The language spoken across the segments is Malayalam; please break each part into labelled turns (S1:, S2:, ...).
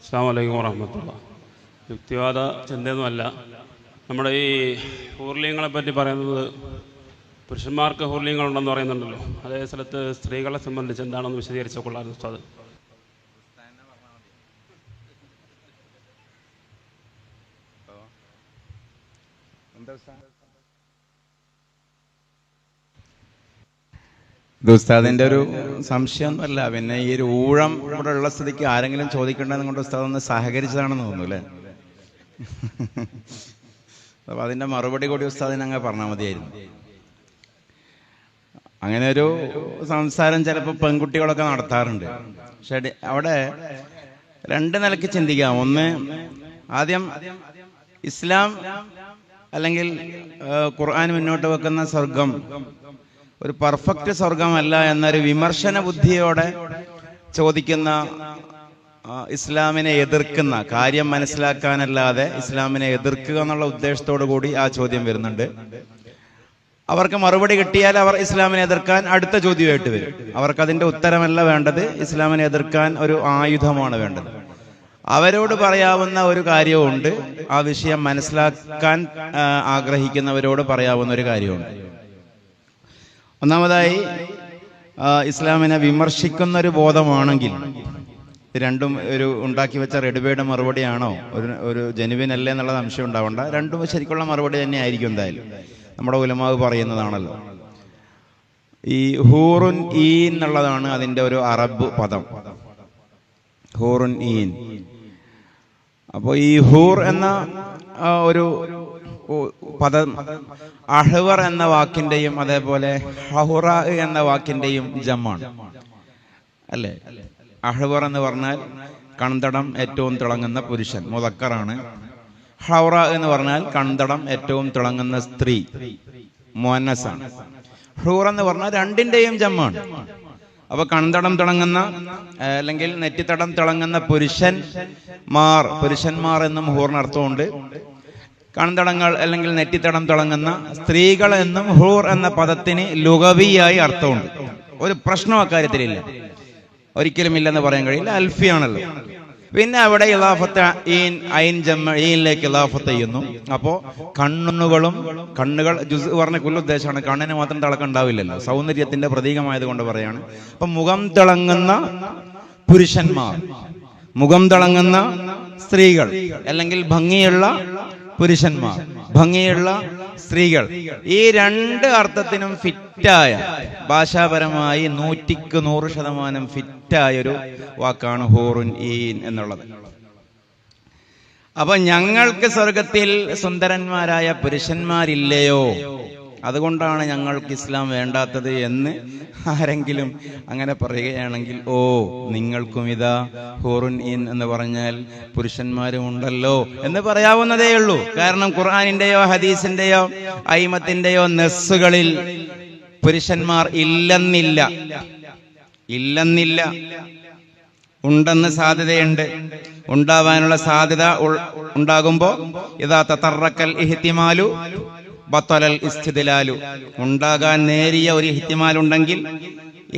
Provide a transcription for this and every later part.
S1: അസ്സലാമു അലൈക്കും വറഹ്മത്തുള്ളാഹി. യുക്തിവാദ ചിന്തയൊന്നുമല്ല. നമ്മുടെ ഈ ഹൂർലിങ്ങളെ പറ്റി പറയുന്നത് പുരുഷന്മാർക്ക് ഹൂർലിങ്ങളുണ്ടെന്ന് പറയുന്നുണ്ടല്ലോ, അതേ സ്ഥലത്ത് സ്ത്രീകളെ സംബന്ധിച്ച് എന്താണെന്ന് വിശദീകരിച്ച കൊള്ളായിരുന്നു ഉസ്താദ്.
S2: ഇത് ഉസ്താദിൻ്റെ ഒരു സംശയമൊന്നുമല്ല. പിന്നെ ഈ ഒരു ഊഴം ഇവിടെ ഉള്ള സ്ഥിതിക്ക് ആരെങ്കിലും ചോദിക്കേണ്ടതെന്ന് കൊണ്ട് ഉസ്താദ് ഒന്ന് സഹകരിച്ചതാണെന്ന് തോന്നുന്നു അല്ലേ? അപ്പോൾ അതിൻ്റെ മറുപടി കൂടി ഉസ്താദിന് അങ്ങ് പറഞ്ഞാൽ മതിയായിരുന്നു. അങ്ങനെ ഒരു സംസാരം ചിലപ്പോൾ പെൺകുട്ടികളൊക്കെ നടത്താറുണ്ട്. പക്ഷെ അവിടെ രണ്ട് നിലയ്ക്ക് ചിന്തിക്കാം. ഒന്ന്, ആദ്യം ഇസ്ലാം അല്ലെങ്കിൽ ഖുർആൻ മുന്നോട്ട് വെക്കുന്ന സ്വർഗം ഒരു പെർഫെക്റ്റ് സ്വർഗമല്ല എന്നൊരു വിമർശന ബുദ്ധിയോടെ ചോദിക്കുന്ന, ഇസ്ലാമിനെ എതിർക്കുന്ന, കാര്യം മനസ്സിലാക്കാനല്ലാതെ ഇസ്ലാമിനെ എതിർക്കുക എന്നുള്ള ഉദ്ദേശത്തോടു കൂടി ആ ചോദ്യം വരുന്നുണ്ട്. അവർക്ക് മറുപടി കിട്ടിയാൽ അവർ ഇസ്ലാമിനെ എതിർക്കാൻ അടുത്ത ചോദ്യമായിട്ട് വരും. അവർക്കതിൻ്റെ ഉത്തരമല്ല വേണ്ടത്, ഇസ്ലാമിനെ എതിർക്കാൻ ഒരു ആയുധമാണ് വേണ്ടത്. അവരോട് പറയാവുന്ന ഒരു കാര്യമുണ്ട്, ആ വിഷയം മനസ്സിലാക്കാൻ ആഗ്രഹിക്കുന്നവരോട് പറയാവുന്ന ഒരു കാര്യമുണ്ട്. ഒന്നാമതായി, ഇസ്ലാമിനെ വിമർശിക്കുന്ന ഒരു ബോധമാണെങ്കിൽ, ഇത് രണ്ടും ഒരു ഉണ്ടാക്കി വെച്ച റെഡിമെയ്ഡ് മറുപടിയാണോ, ഒരു ജെനുവിൻ അല്ലേ എന്നുള്ള സംശയം ഉണ്ടാവണ്ട. രണ്ടും ശരിക്കുള്ള മറുപടി തന്നെ ആയിരിക്കും. എന്തായാലും നമ്മുടെ ഉലമാവ് പറയുന്നതാണല്ലോ. ഈ ഹൂറുൻ ഈൻ എന്നുള്ളതാണ് അതിൻ്റെ ഒരു അറബ് പദം, ഹൂറുൻ ഈൻ. അപ്പോൾ ഈ ഹൂർ എന്ന ഒരു പദം അഹ്വർ എന്ന വാക്കിന്റെയും അതേപോലെ ഹൗറ എന്ന വാക്കിന്റെയും ജമാണ് അല്ലേ? അഹ്വർ എന്ന് പറഞ്ഞാൽ കൺതടം ഏറ്റവും തിളങ്ങുന്ന പുരുഷൻ, മുദക്കറാണ്. ഹൗറ എന്ന് പറഞ്ഞാൽ കൺതടം ഏറ്റവും തിളങ്ങുന്ന സ്ത്രീ, മുഅന്നസാണ്. ഹൂർ എന്ന് പറഞ്ഞാൽ രണ്ടിന്റെയും ജമാണ്. അപ്പൊ കൺതടം തിളങ്ങുന്ന അല്ലെങ്കിൽ നെറ്റിത്തടം തിളങ്ങുന്ന പുരുഷന്മാർ എന്നും ഹൂറിന് അർത്ഥമുണ്ട്. കൺതടങ്ങൾ അല്ലെങ്കിൽ നെറ്റിത്തടം തിളങ്ങുന്ന സ്ത്രീകൾ എന്നും ഹൂർ എന്ന പദത്തിന് ലുഗവിയായി അർത്ഥമുണ്ട്. ഒരു പ്രശ്നം അക്കാര്യത്തിലില്ല, ഒരിക്കലും ഇല്ലെന്ന് പറയാൻ കഴിയില്ല. അൽഫിയാണല്ലോ. പിന്നെ അവിടെ ഇലാഫത്ത് ഈനിലേക്ക് ഇലാഫത്ത് ചെയ്യുന്നു. അപ്പോൾ കണ്ണുകൾ ജുസ് പറഞ്ഞ കുല്ലുദ്ദേശമാണ്. കണ്ണിന് മാത്രം തിളക്കം ഉണ്ടാവില്ലല്ലോ, സൗന്ദര്യത്തിന്റെ പ്രതീകമായത് കൊണ്ട് പറയാണ്. അപ്പൊ മുഖം തിളങ്ങുന്ന പുരുഷന്മാർ, മുഖം തിളങ്ങുന്ന സ്ത്രീകൾ, അല്ലെങ്കിൽ ഭംഗിയുള്ള പുരുഷന്മാർ, ഭംഗിയുള്ള സ്ത്രീകൾ, ഈ രണ്ട് അർത്ഥത്തിനും ഫിറ്റായ, ഭാഷാപരമായി 100% ഫിറ്റായൊരു വാക്കാണ് ഹൂറുൻ ഈൻ എന്നുള്ളത്. അപ്പൊ ഞങ്ങൾക്ക് സ്വർഗത്തിൽ സുന്ദരന്മാരായ പുരുഷന്മാരില്ലയോ, അതുകൊണ്ടാണ് ഞങ്ങൾക്ക് ഇസ്ലാം വേണ്ടാത്തത് എന്ന് ആരെങ്കിലും അങ്ങനെ പറയുകയാണെങ്കിൽ, ഓ, നിങ്ങൾക്കും ഇതാ ഹൂറുൻ ഈൻ എന്ന് പറഞ്ഞാൽ പുരുഷന്മാരും ഉണ്ടല്ലോ എന്ന് പറയാവുന്നതേ ഉള്ളൂ. കാരണം ഖുർആനിന്റെയോ ഹദീസിന്റെയോ അയിമത്തിന്റെയോ നെസ്സുകളിൽ പുരുഷന്മാർ ഇല്ലെന്നില്ല, ഉണ്ടെന്ന് സാധ്യതയുണ്ട്. ഉണ്ടാവാനുള്ള സാധ്യത ഉണ്ടാകുമ്പോ ഇതാ തതറക്കൽ ഇഹ്തിമാലു ബത്തലൽ ഇസ്തിദ്ലാലു, ഉണ്ടാകാൻ നേരിയ ഒരു ഇഹ്തിമാൽ ഉണ്ടെങ്കിൽ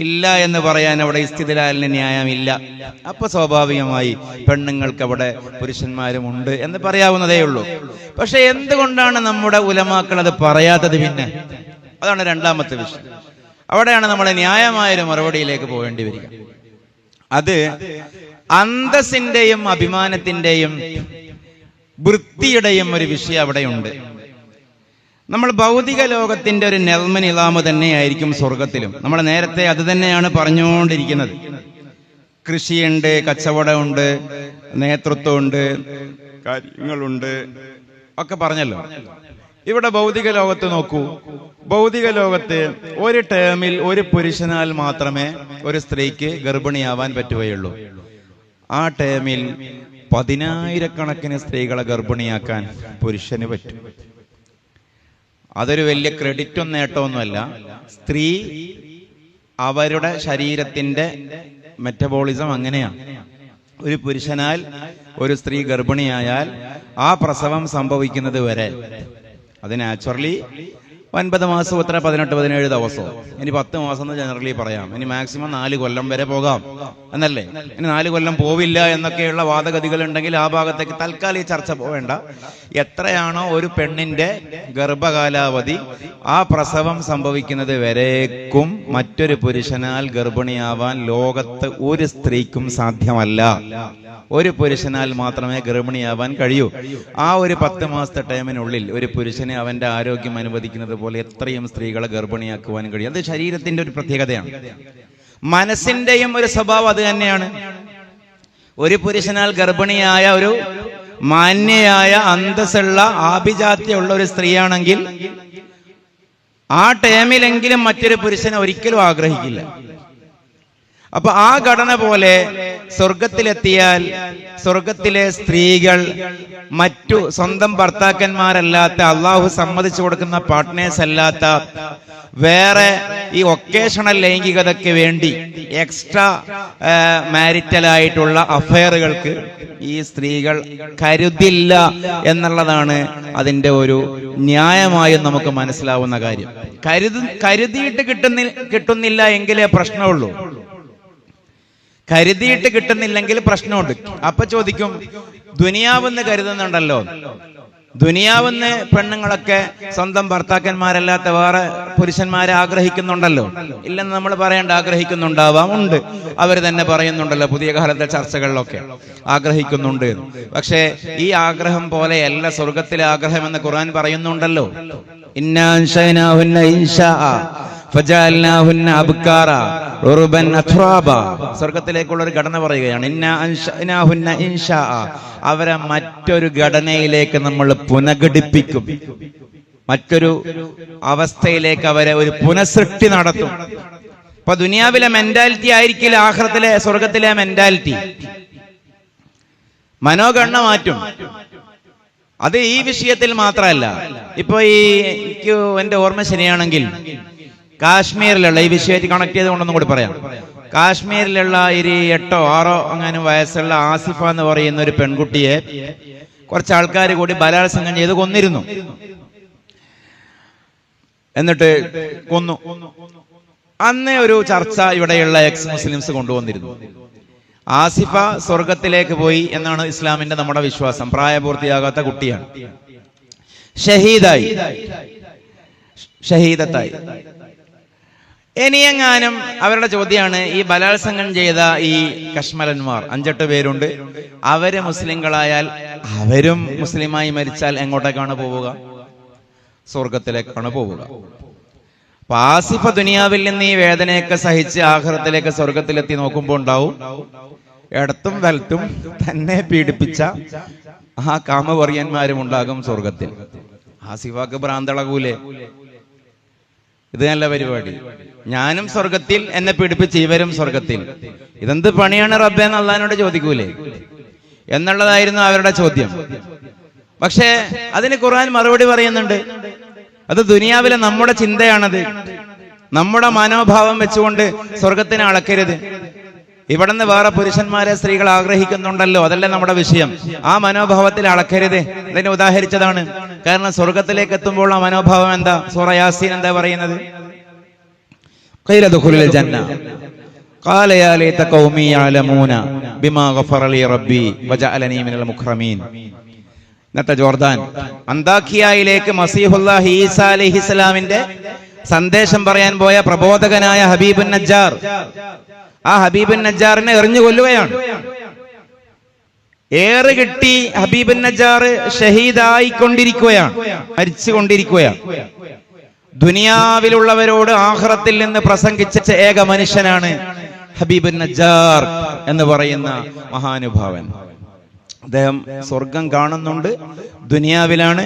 S2: ഇല്ല എന്ന് പറയാൻ അവിടെ ഇസ്തിദ്ലാലിന് ന്യായമില്ല. അപ്പൊ സ്വാഭാവികമായി പെണ്ണുങ്ങൾക്ക് അവിടെ പുരുഷന്മാരും ഉണ്ട് എന്ന് പറയാവുന്നതേ ഉള്ളൂ. പക്ഷെ എന്തുകൊണ്ടാണ് നമ്മുടെ ഉലമാക്കൾ അത് പറയാത്തത്? പിന്നെ അതാണ് രണ്ടാമത്തെ വിഷയം. അവിടെയാണ് നമ്മൾ ന്യായമായൊരു മറുപടിയിലേക്ക് പോകേണ്ടി വരിക. അത് അന്തസ്സിന്റെയും അഭിമാനത്തിന്റെയും വൃത്തിയുടെയും ഒരു വിഷയം അവിടെയുണ്ട്. നമ്മൾ ഭൗതിക ലോകത്തിന്റെ ഒരു നെൽമ നിലാമ് തന്നെയായിരിക്കും സ്വർഗത്തിലും. നമ്മൾ നേരത്തെ അത് തന്നെയാണ് പറഞ്ഞുകൊണ്ടിരിക്കുന്നത്. കൃഷിയുണ്ട്, കച്ചവടമുണ്ട്, നേതൃത്വമുണ്ട്, കാര്യങ്ങളുണ്ട് ഒക്കെ പറഞ്ഞല്ലോ. ഇവിടെ ഭൗതിക ലോകത്ത് നോക്കൂ. ഭൗതിക ലോകത്ത് ഒരു ടേമിൽ ഒരു പുരുഷനാൽ മാത്രമേ ഒരു സ്ത്രീക്ക് ഗർഭിണിയാവാൻ പറ്റുകയുള്ളൂ. ആ ടേമിൽ 10,000-കണക്കിന് സ്ത്രീകളെ ഗർഭിണിയാക്കാൻ പുരുഷന് പറ്റും. അതൊരു വലിയ ക്രെഡിറ്റും നേട്ടമൊന്നുമല്ല. സ്ത്രീ അവരുടെ ശരീരത്തിന്റെ മെറ്റബോളിസം അങ്ങനെയാണ്. ഒരു പുരുഷനാൽ ഒരു സ്ത്രീ ഗർഭിണിയായാൽ ആ പ്രസവം സംഭവിക്കുന്നത് വരെ അത് നാച്ചുറലി 9 മാസം എത്ര 18-17 ദിവസവും. ഇനി 10 മാസം എന്ന് ജനറലി പറയാം. ഇനി മാക്സിമം 4 കൊല്ലം വരെ പോകാം എന്നല്ലേ. ഇനി 4 കൊല്ലം പോവില്ല എന്നൊക്കെയുള്ള വാദഗതികൾ ഉണ്ടെങ്കിൽ ആ ഭാഗത്തേക്ക് തൽക്കാലം ഈ ചർച്ച പോവേണ്ട. എത്രയാണോ ഒരു പെണ്ണിന്റെ ഗർഭകാലാവധി, ആ പ്രസവം സംഭവിക്കുന്നത് വരേക്കും മറ്റൊരു പുരുഷനാൽ ഗർഭിണിയാവാൻ ലോകത്ത് ഒരു സ്ത്രീക്കും സാധ്യമല്ല. ഒരു പുരുഷനാൽ മാത്രമേ ഗർഭിണിയാവാൻ കഴിയൂ. ആ ഒരു 10 മാസത്തെ ടൈമിനുള്ളിൽ ഒരു പുരുഷന് അവന്റെ ആരോഗ്യം അനുവദിക്കുന്നത് പോലെ എത്രയും സ്ത്രീകളെ ഗർഭിണിയാക്കുവാൻ കഴിയും. അത് ശരീരത്തിന്റെ ഒരു പ്രത്യേകതയാണ്. മനസ്സിന്റെയും ഒരു സ്വഭാവം അത് തന്നെയാണ്. ഒരു പുരുഷനാൽ ഗർഭിണിയായ ഒരു മാന്യയായ അന്തസ്സുള്ള ആഭിജാത്യമുള്ള ഒരു സ്ത്രീയാണെങ്കിൽ ആ ടൈമിലെങ്കിലും മറ്റൊരു പുരുഷനെ ഒരിക്കലും ആഗ്രഹിക്കില്ല. അപ്പൊ ആ ഘടന പോലെ സ്വർഗത്തിലെത്തിയാൽ സ്വർഗത്തിലെ സ്ത്രീകൾ മറ്റു സ്വന്തം ഭർത്താക്കന്മാരല്ലാത്ത, അള്ളാഹു സമ്മതിച്ചു കൊടുക്കുന്ന പാർട്ട്നേഴ്സ് അല്ലാത്ത വേറെ ഈ ഒക്കേഷണൽ ലൈംഗികതയ്ക്ക് വേണ്ടി എക്സ്ട്രാ മാരിറ്റലായിട്ടുള്ള അഫയറുകൾക്ക് ഈ സ്ത്രീകൾ കരുതില്ല എന്നുള്ളതാണ് അതിന്റെ ഒരു ന്യായമായും നമുക്ക് മനസ്സിലാവുന്ന കാര്യം. കരുതിയിട്ട് കിട്ടുന്നില്ല എങ്കിലേ പ്രശ്നമുള്ളൂ. കരുതിയിട്ട് കിട്ടുന്നില്ലെങ്കിൽ പ്രശ്നമുണ്ട്. അപ്പൊ ചോദിക്കും, ദുനിയാവെന്ന് കരുതുന്നുണ്ടല്ലോ, ദുനിയാവെന്ന് പെണ്ണുങ്ങളൊക്കെ സ്വന്തം ഭർത്താക്കന്മാരല്ലാത്ത വേറെ പുരുഷന്മാരെ ആഗ്രഹിക്കുന്നുണ്ടല്ലോ. ഇല്ലെന്ന് നമ്മൾ പറയേണ്ട, ആഗ്രഹിക്കുന്നുണ്ടാവാം, ഉണ്ട്. അവർ തന്നെ പറയുന്നുണ്ടല്ലോ പുതിയ കാലത്തെ ചർച്ചകളിലൊക്കെ ആഗ്രഹിക്കുന്നുണ്ട്. പക്ഷേ ഈ ആഗ്രഹം പോലെയല്ല സ്വർഗത്തിലെ ആഗ്രഹം എന്ന് ഖുർആൻ പറയുന്നുണ്ടല്ലോ. ഇന്നാ അൻശഅനാഹുന്ന ഇൻശാഅ ഫജഅൽനാഹുന്ന അബ്കാറ ഉർബൻ അത്റാബ. സ്വർഗത്തിലേക്കുള്ള ഒരു ഘടന പറയുകയാണ്. ഇന്നാ അൻശഅനാഹുന്ന ഇൻശാഅ. അവരെ മറ്റൊരു ഘടനയിലേക്ക് നമ്മൾ പുനഃഘടിപ്പിക്കും, മറ്റൊരു അവസ്ഥയിലേക്ക് അവരെ ഒരു പുനഃസൃഷ്ടി നടത്തും. അപ്പൊ ദുനിയാവിലെ മെന്റാലിറ്റി ആയിരിക്കില്ല ആഖിറത്തിലെ സ്വർഗത്തിലെ മെന്റാലിറ്റി. മനോഘടന മാറ്റും. അത് ഈ വിഷയത്തിൽ മാത്രമല്ല. ഇപ്പൊ എനിക്ക് എന്റെ ഓർമ്മ ശരിയാണെങ്കിൽ കാശ്മീരിലുള്ള, ഈ വിഷയമായിട്ട് കണക്ട് ചെയ്തുകൊണ്ടൊന്നും കൂടി പറയാം, കാശ്മീരിലുള്ള ഒരു 8 or 6 അങ്ങനെ വയസ്സുള്ള ആസിഫ എന്ന് പറയുന്ന ഒരു പെൺകുട്ടിയെ കുറച്ച് ആൾക്കാർ കൂടി ബലാത്സംഗം ചെയ്ത് കൊന്നിരുന്നു. എന്നിട്ട് കൊന്നു. അന്ന് ഒരു ചർച്ച ഇവിടെയുള്ള എക്സ് മുസ്ലിംസ് കൊണ്ടുവന്നിരുന്നു. ആസിഫ സ്വർഗത്തിലേക്ക് പോയി എന്നാണ് ഇസ്ലാമിന്റെ നമ്മുടെ വിശ്വാസം. പ്രായപൂർത്തിയാകാത്ത കുട്ടിയാണ്, ഷഹീദത്തായി. ഇനിയെങ്ങാനും അവരുടെ ചോദ്യമാണ്, ഈ ബലാത്സംഗം ചെയ്ത ഈ കശ്മലന്മാർ 5-8 പേരുണ്ട്, അവര് മുസ്ലിങ്ങളായാൽ അവരും മുസ്ലിമായി മരിച്ചാൽ എങ്ങോട്ടേക്കാണ് പോവുക? സ്വർഗത്തിലേക്കാണ് പോവുക. അപ്പൊ ആസിഫ ദുനിയാവിൽ നിന്ന് ഈ വേദനയൊക്കെ സഹിച്ച് ആഖിറത്തിലേക്ക് സ്വർഗത്തിലെത്തി നോക്കുമ്പോൾ ഉണ്ടാവും ഇടത്തും വലത്തും തന്നെ പീഡിപ്പിച്ച ആ കാമവറിയന്മാരും ഉണ്ടാകും സ്വർഗത്തിൽ. ആസിഫാക്ക് ഭ്രാന്തളകൂലേ? ഇത് നല്ല പരിപാടി. ഞാനും സ്വർഗത്തിൽ, എന്നെ പീഡിപ്പിച്ച് ഇവരും സ്വർഗത്തിൽ. ഇതെന്ത് പണിയാണ് റബ്ബേ എന്ന് അള്ളാഹിനോട് ചോദിക്കൂലേ എന്നുള്ളതായിരുന്നു അവരുടെ ചോദ്യം. പക്ഷേ അതിന് ഖുർആൻ മറുപടി പറയുന്നുണ്ട്. അത് ദുനിയാവിലെ നമ്മുടെ ചിന്തയാണത്. നമ്മുടെ മനോഭാവം വെച്ചുകൊണ്ട് സ്വർഗത്തിനെ അളക്കരുത്. ഇവിടുന്ന് വേറെ പുരുഷന്മാരെ സ്ത്രീകൾ ആഗ്രഹിക്കുന്നുണ്ടല്ലോ, അതല്ലേ നമ്മുടെ വിഷയം. ആ മനോഭാവത്തിൽ അളക്കരുത്. ഇതിനെ ഉദാഹരിച്ചതാണ്. കാരണം സ്വർഗത്തിലേക്ക് എത്തുമ്പോൾ ആ മനോഭാവം എന്താ? സൂറ യാസീൻ എന്താ പറയുന്നത്? ഖീല ദുഖുലുൽ ജന്ന ഖാല യാ ലൈത ഖൗമി യഅലമൂന ബിമാ ഗഫറ ലി റബ്ബി വജഅലനി മിനൽ മുക്രമീൻ. ഇന്നത്തെ ജോർദാൻ അന്താഖിയയിലേക്ക് മസീഹുല്ലാഹി ഈസാ അലൈഹിസ്സലാമിന്റെ സന്ദേശം പറയാൻ പോയ പ്രബോധകനായ ഹബീബുൻ നജ്ജാർ, ആ ഹബീബുൻ നജ്ജാറിനെ എറിഞ്ഞു കൊല്ലുകയാണ്. ഏറ് കിട്ടി ഹബീബുൻ നജ്ജാർ ഷഹീദായിക്കൊണ്ടിരിക്കുകയാണ്, മരിച്ചുകൊണ്ടിരിക്കുകയാണ്. ദുനിയാവിലുള്ളവരോട് ആഖിറത്തിൽ നിന്ന് പ്രസംഗിച്ച ഏക മനുഷ്യനാണ് ഹബീബുൻ നജ്ജാർ എന്ന് പറയുന്ന മഹാനുഭാവൻ. അദ്ദേഹം സ്വർഗം കാണുന്നുണ്ട്, ദുനിയാവിലാണ്.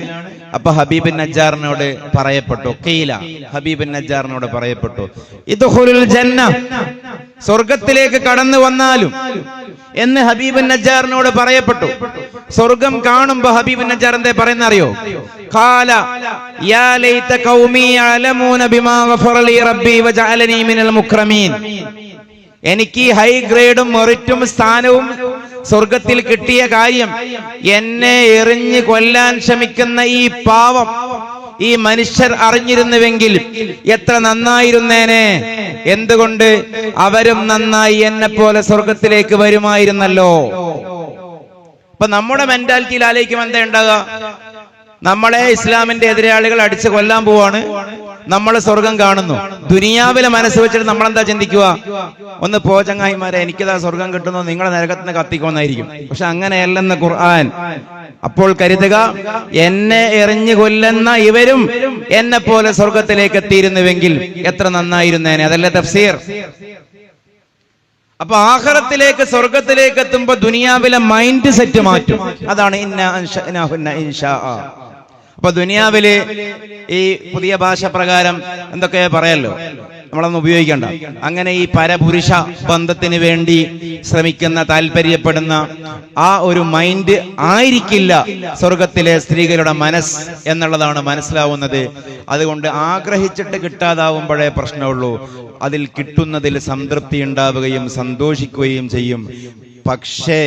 S2: അപ്പൊ ഹബീബുൻ നജ്ജാറിനോട് പറയപ്പെട്ടു, ഖീല, ഹബീബുൻ നജ്ജാറിനോട് പറയപ്പെട്ടു, ഇദ്ഖുലുൽ ജന്ന, സ്വർഗത്തിലേക്ക് കടന്നു വന്നാലും എന്ന് ഹബീബുൻ നജ്ജാറിനോട് പറയപ്പെട്ടു. സ്വർഗം കാണുമ്പോ ഹബീബുൻ നജ്ജാർ എന്താ പറയുന്ന അറിയോ? ഖാല യാ ലൈത ഖൗമി യഅലമൂന ബിമാ ഗഫറ ലി റബ്ബി വജഅലനി മിനൽ മുക്രമീൻ. എനിക്ക് ഹൈ ഗ്രേഡും മെറിറ്റും സ്ഥാനവും സ്വർഗത്തിൽ കിട്ടിയ കാര്യം എന്നെ എറിഞ്ഞ് കൊല്ലാൻ ശ്രമിക്കുന്ന ഈ പാവം ഈ മനുഷ്യർ അറിഞ്ഞിരുന്നുവെങ്കിൽ എത്ര നന്നായിരുന്നേനെ. എന്തുകൊണ്ട്? അവരും നന്നായി എന്നെ പോലെ സ്വർഗത്തിലേക്ക് വരുമായിരുന്നല്ലോ. അപ്പൊ നമ്മുടെ മെന്റാലിറ്റിയിൽ ആലോചിക്കുമ്പോൾ എന്താ ഉണ്ടാകുക? നമ്മളെ ഇസ്ലാമിന്റെ എതിരാളികൾ അടിച്ചു കൊല്ലാൻ പോവാണ്, നമ്മൾ സ്വർഗം കാണുന്നു. ദുനിയാവിലെ മനസ്സ് വെച്ചിട്ട് നമ്മളെന്താ ചിന്തിക്കുക? ഒന്ന് പോ ചങ്ങായിമാരെ, എനിക്കിതാ സ്വർഗം കിട്ടുന്നു, നിങ്ങളെ നരകത്തിന് കത്തിക്കൊന്നായിരിക്കും. പക്ഷെ അങ്ങനെയല്ലെന്ന് ഖുർആൻ. അപ്പോൾ കരുതുക, എന്നെ എറിഞ്ഞു കൊല്ലുന്ന ഇവരും എന്നെ പോലെ സ്വർഗത്തിലേക്ക് എത്തിയിരുന്നുവെങ്കിൽ എത്ര നന്നായിരുന്നേനെ. അതല്ലേ തഫ്സീർ? അപ്പൊ ആഖിറത്തിലേക്ക്, സ്വർഗത്തിലേക്ക് എത്തുമ്പോ ദുനിയാവിലെ മൈൻഡ് സെറ്റ് മാറ്റും. അതാണ് ഇന്നാ അൻശഅനാഹുന്ന ഇൻഷാ. അപ്പൊ ദുനിയാവില് ഈ പുതിയ ഭാഷ പ്രകാരം എന്തൊക്കെ പറയല്ലോ, നമ്മളൊന്നും ഉപയോഗിക്കണ്ട. അങ്ങനെ ഈ പരപുരുഷ ബന്ധത്തിന് വേണ്ടി ശ്രമിക്കുന്ന, താല്പര്യപ്പെടുന്ന ആ ഒരു മൈൻഡ് ആയിരിക്കില്ല സ്വർഗത്തിലെ സ്ത്രീകളുടെ മനസ്സ് എന്നുള്ളതാണ് മനസ്സിലാവുന്നത്. അതുകൊണ്ട് ആഗ്രഹിച്ചിട്ട് കിട്ടാതാവുമ്പോഴേ പ്രശ്നമുള്ളൂ. അതിൽ കിട്ടുന്നതിൽ സംതൃപ്തി ഉണ്ടാവുകയും സന്തോഷിക്കുകയും ചെയ്യും. പക്ഷേ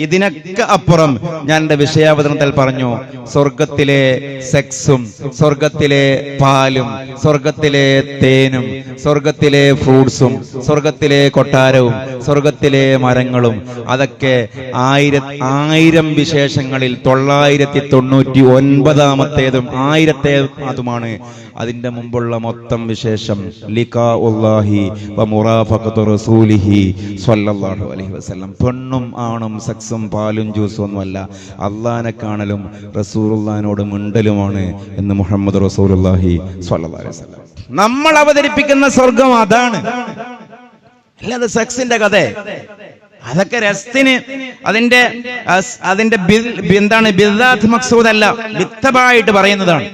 S2: ഇതിനൊക്കെ അപ്പുറം ഞാൻ എന്റെ വിഷയാവതരണത്തിൽ പറഞ്ഞു, സ്വർഗത്തിലെ സെക്സും, സ്വർഗത്തിലെ പാലും, സ്വർഗത്തിലെ തേനും, സ്വർഗത്തിലെ ഫ്രൂട്ട്സും, സ്വർഗത്തിലെ കൊട്ടാരവും, സ്വർഗത്തിലെ മരങ്ങളും, അതൊക്കെ ആയിരം വിശേഷങ്ങളിൽ 999-ാമത്തേതും 1000-ാമതുമാണ്. അതിന്റെ മുമ്പുള്ള മൊത്തം വിശേഷം ലിഖാഉല്ലാഹി വ മുറാഫഖത്തു റസൂലിഹി സ്വല്ലല്ലാഹു അലൈഹി വസല്ലം. പെണ്ണും ആണും സെക്സും പാലും ജ്യൂസും ഒന്നുമല്ല, അള്ളാഹിനെ കാണലും റസൂലുള്ളാഹിനോട് മിണ്ടലുമാണ് എന്ന് മുഹമ്മദ് റസൂലുള്ളാഹി സ്വല്ലല്ലാഹു അലൈഹി വസല്ലം. നമ്മൾ അവതരിപ്പിക്കുന്ന സ്വർഗം അതാണ്, അല്ലാതെ സെക്സിന്റെ കഥ. അതൊക്കെ രസത്തിന്, അതിന്റെ എന്താണ് ബിദ്അത്ത് മഖ്സൂദല്ല, വിത്തബായിട്ട് പറയുന്നതാണ്.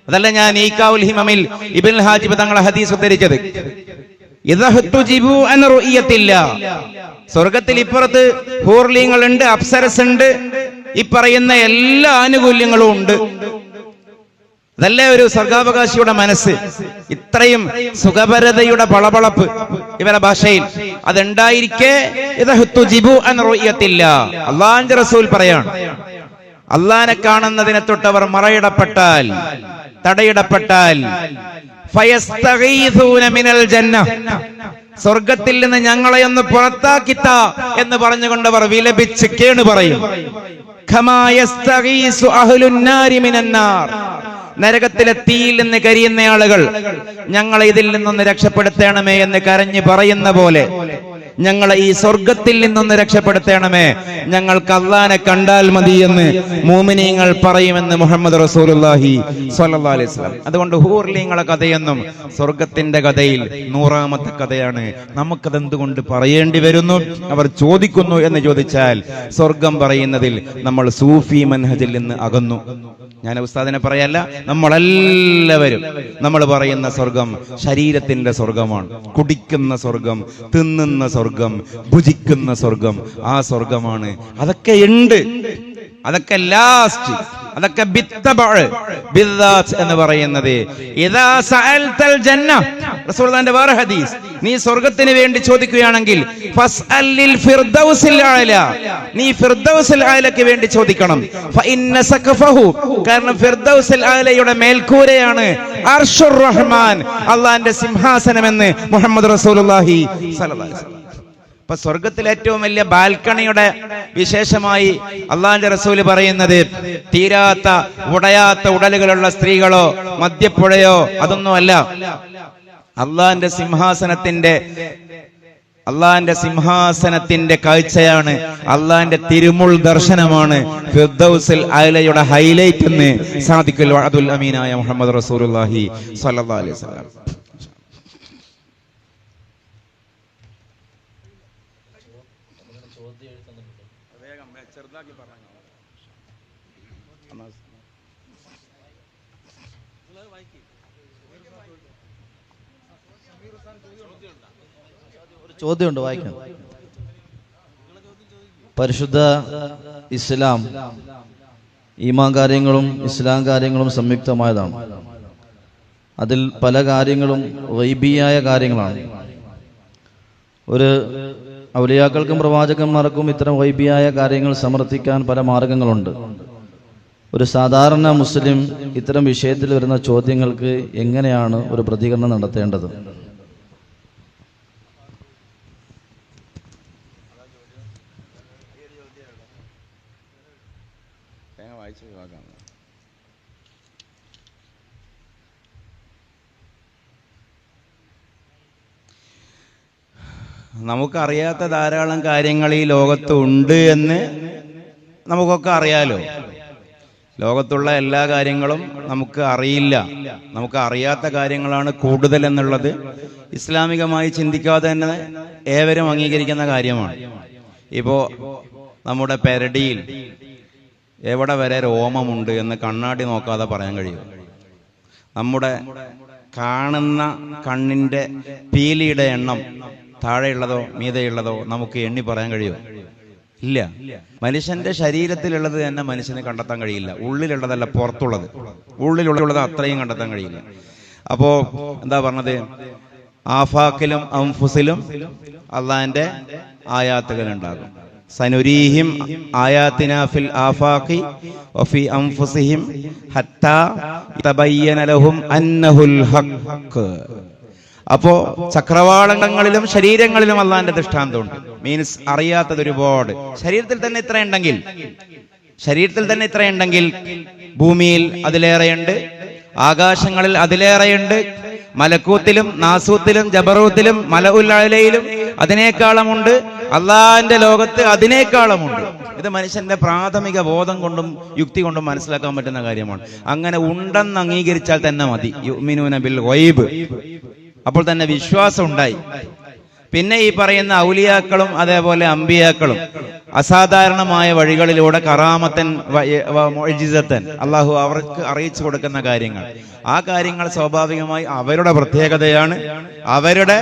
S2: അതല്ല ഞാൻ ഈകാഉൽ ഹിമമിൽ ഇബ്നുൽ ഹാജിബ് തങ്ങളെ ഹദീസ് ഉദ്ധരിച്ചത്. സ്വർഗത്തിൽ ഇപ്പുറത്ത് ഹൂർലിങ്ങളുണ്ട്, അപ്സരസ് ഉണ്ട്, ഈ പറയുന്ന എല്ലാ ആനുകൂല്യങ്ങളും ഉണ്ട്. അതല്ലേ ഒരു സ്വർഗാവകാശിയുടെ മനസ്സ്. ഇത്രയും സുഖപരതയുടെ പളപളപ്പ് ഇവരുടെ ഭാഷയിൽ അതുണ്ടായിരിക്കെ അല്ലാഹുവിന്റെ റസൂൽ പറയാണ്, അള്ളാഹിനെ കാണുന്നതിനെ തൊട്ടവർ മറയിടപ്പെട്ടാൽ, തടയിടപ്പെട്ടാൽ, സ്വർഗത്തിൽ നിന്ന് ഞങ്ങളെ ഒന്ന് പുറത്താക്കിത്ത എന്ന് പറഞ്ഞുകൊണ്ടവർ വിലപിച്ച് കേണു പറയും. നരകത്തിലെ തീയിൽ നിന്ന് കരിയുന്ന ആളുകൾ ഞങ്ങളെ ഇതിൽ നിന്നൊന്ന് രക്ഷപ്പെടുത്തണമേ എന്ന് കരഞ്ഞു പറയുന്ന പോലെ ഞങ്ങളെ ഈ സ്വർഗത്തിൽ നിന്നൊന്ന് രക്ഷപ്പെടുത്തണമേ, ഞങ്ങൾക്ക് അല്ലാഹനെ കണ്ടാൽ മതി എന്ന് മുഅ്മിനീങ്ങൾ പറയുമെന്ന് മുഹമ്മദ് റസൂലുള്ളാഹി സ്വല്ലല്ലാഹു അലൈഹി വസല്ലം. അതുകൊണ്ട് ഹൂർലിങ്ങളെ കഥയൊന്നും സ്വർഗത്തിന്റെ കഥയിൽ 100ാമത്തെ കഥയാണ്. നമുക്കത് എന്തുകൊണ്ട് പറയേണ്ടി വരുന്നു? അവർ ചോദിക്കുന്നു എന്ന് ചോദിച്ചാൽ, സ്വർഗം പറയുന്നതിൽ നമ്മൾ സൂഫി മൻഹജിൽ നിന്ന് അകന്നു. ഞാൻ ഉസ്താദിനെ പറയല്ല, നമ്മളെല്ലാവരും നമ്മൾ പറയുന്ന സ്വർഗം ശരീരത്തിന്റെ സ്വർഗമാണ്. കുടിക്കുന്ന സ്വർഗം, തിന്നുന്ന സ്വർഗം, ഭുജിക്കുന്ന സ്വർഗം, ആ സ്വർഗമാണ്. അതൊക്കെ ഉണ്ട്, അതൊക്കെ ലാസ്റ്റ്, അതൊക്കെ എന്ന് പറയുന്നത്. ഇദാ സഅൽതൽ ജന്ന, റസൂലുള്ളാഹിന്റെ വേറെ ഹദീസ്, നീ സ്വർഗത്തിന് വേണ്ടി ചോദിക്കുകയാണെങ്കിൽ ഫസ്അലിൽ ഫിർദൗസിൽ അഅല, നീ ഫിർദൗസിൽ അഅലക്ക് വേണ്ടി ചോദിക്കണം. ഫഇന്ന സഖഫഹു, കാരണം ഫിർദൗസിൽ അഅലയുടെ മേൽക്കൂരയാണ് അർശുർ റഹ്മാൻ, അല്ലാഹുവിന്റെ സിംഹാസനമെന്ന് മുഹമ്മദ് റസൂലുള്ളാഹി സ്വല്ലല്ലാഹു അലൈഹി വസല്ലം. അപ്പൊ സ്വർഗത്തിലെ ഏറ്റവും വലിയ ബാൽക്കണിയുടെ വിശേഷമായി അള്ളാഹുവിന്റെ റസൂല് പറയുന്നത്, തീരാത്ത ഉടയാത്ത ഉടലുകളുള്ള സ്ത്രീകളോ മദ്യപ്പുഴയോ അതൊന്നുമല്ല. അള്ളാഹുവിന്റെ സിംഹാസനത്തിന്റെ കാഴ്ചയാണ്, അള്ളാഹിന്റെ തിരുമുൾ ദർശനമാണ് ഫിർദൗസിൽ അഅലയുടെ ഹൈലൈറ്റ് എന്ന് സാദിഖുൽ വഅദുൽ അമീനായ മുഹമ്മദ് റസൂലുള്ളാഹി സ്വല്ലല്ലാഹു അലൈഹി വസല്ലം.
S3: ചോദ്യമുണ്ട്, വായിക്കാം. പരിശുദ്ധ ഇസ്ലാം ഈമാൻ കാര്യങ്ങളും ഇസ്ലാം കാര്യങ്ങളും സംയുക്തമായതാണ്. അതിൽ പല കാര്യങ്ങളും ഗൈബിയായ കാര്യങ്ങളാണ്. ഒരു ഔലിയാക്കൾക്കും പ്രവാചകന്മാർക്കും ഇത്തരം ഗൈബിയായ കാര്യങ്ങൾ സമർത്ഥിക്കാൻ പല മാർഗങ്ങളുണ്ട്. ഒരു സാധാരണ മുസ്ലിം ഇത്തരം വിഷയത്തിൽ വരുന്ന ചോദ്യങ്ങൾക്ക് എങ്ങനെയാണ് ഒരു പ്രതികരണം നടത്തേണ്ടത്?
S2: നമുക്കറിയാത്ത ധാരാളം കാര്യങ്ങൾ ഈ ലോകത്ത് ഉണ്ട് എന്ന് നമുക്കൊക്കെ അറിയാലോ. ലോകത്തുള്ള എല്ലാ കാര്യങ്ങളും നമുക്ക് അറിയില്ല. നമുക്ക് അറിയാത്ത കാര്യങ്ങളാണ് കൂടുതൽ എന്നുള്ളത് ഇസ്ലാമികമായി ചിന്തിക്കാതെ തന്നെ ഏവരും അംഗീകരിക്കുന്ന കാര്യമാണ്. ഇപ്പോൾ നമ്മുടെ പെരടിയിൽ എവിടെ വരെ രോമമുണ്ട് എന്ന് കണ്ണാടി നോക്കാതെ പറയാൻ കഴിയും. നമ്മുടെ കാണുന്ന കണ്ണിൻ്റെ പീലിയുടെ എണ്ണം താഴെയുള്ളതോ മീതെയുള്ളതോ നമുക്ക് എണ്ണി പറയാൻ കഴിയുമോ? ഇല്ല. മനുഷ്യന്റെ ശരീരത്തിലുള്ളത് തന്നെ മനുഷ്യന് കണ്ടെത്താൻ കഴിയില്ല. ഉള്ളിലുള്ളതല്ല, പുറത്തുള്ളത്. ഉള്ളിലുള്ളത് അത്രയും കണ്ടെത്താൻ കഴിയില്ല. അപ്പോ എന്താ പറഞ്ഞത്? ആഫാക്കിലും അംഫുസിലും അള്ളാന്റെ ആയാത്തുകൾ ഉണ്ടാകും. സനുരീഹിം ആയാത്തിനാ ഫിൽ ആഫാഖി വഫി അൻഫുസിഹിം ഹത്താ തബയ്യന ലഹും അന്നഹുൽ ഹഖ്. അപ്പോ ചക്രവാളങ്ങളിലും ശരീരങ്ങളിലും അള്ളാന്റെ ദൃഷ്ടാന്തമുണ്ട്. മീൻസ് അറിയാത്തത് ഒരുപാട്. ശരീരത്തിൽ തന്നെ ഇത്രയുണ്ടെങ്കിൽ ഭൂമിയിൽ അതിലേറെയുണ്ട്, ആകാശങ്ങളിൽ അതിലേറെയുണ്ട്, മലക്കൂത്തിലും നാസൂത്തിലും ജബറൂത്തിലും മലഉൽ അലയിലും അതിനേക്കാളുമുണ്ട്, അള്ളാന്റെ ലോകത്ത് അതിനേക്കാളുമുണ്ട്. ഇത് മനുഷ്യന്റെ പ്രാഥമിക ബോധം കൊണ്ടും യുക്തി കൊണ്ടും മനസ്സിലാക്കാൻ പറ്റുന്ന കാര്യമാണ്. അങ്ങനെ ഉണ്ടെന്ന് അംഗീകരിച്ചാൽ തന്നെ മതി. യുഅ്മിനൂന ബിൽ ഗൈബ്, അപ്പോൾ തന്നെ വിശ്വാസം ഉണ്ടായി. പിന്നെ ഈ പറയുന്ന ഔലിയാക്കളും അതേപോലെ അമ്പിയാക്കളും അസാധാരണമായ വഴികളിലൂടെ കറാമത്തൻ മുഅ്ജിസത്തൻ അള്ളാഹു അവർക്ക് അറിയിച്ചു കൊടുക്കുന്ന കാര്യങ്ങൾ, ആ കാര്യങ്ങൾ സ്വാഭാവികമായി അവരുടെ പ്രത്യേകതയാണ്, അവരുടെ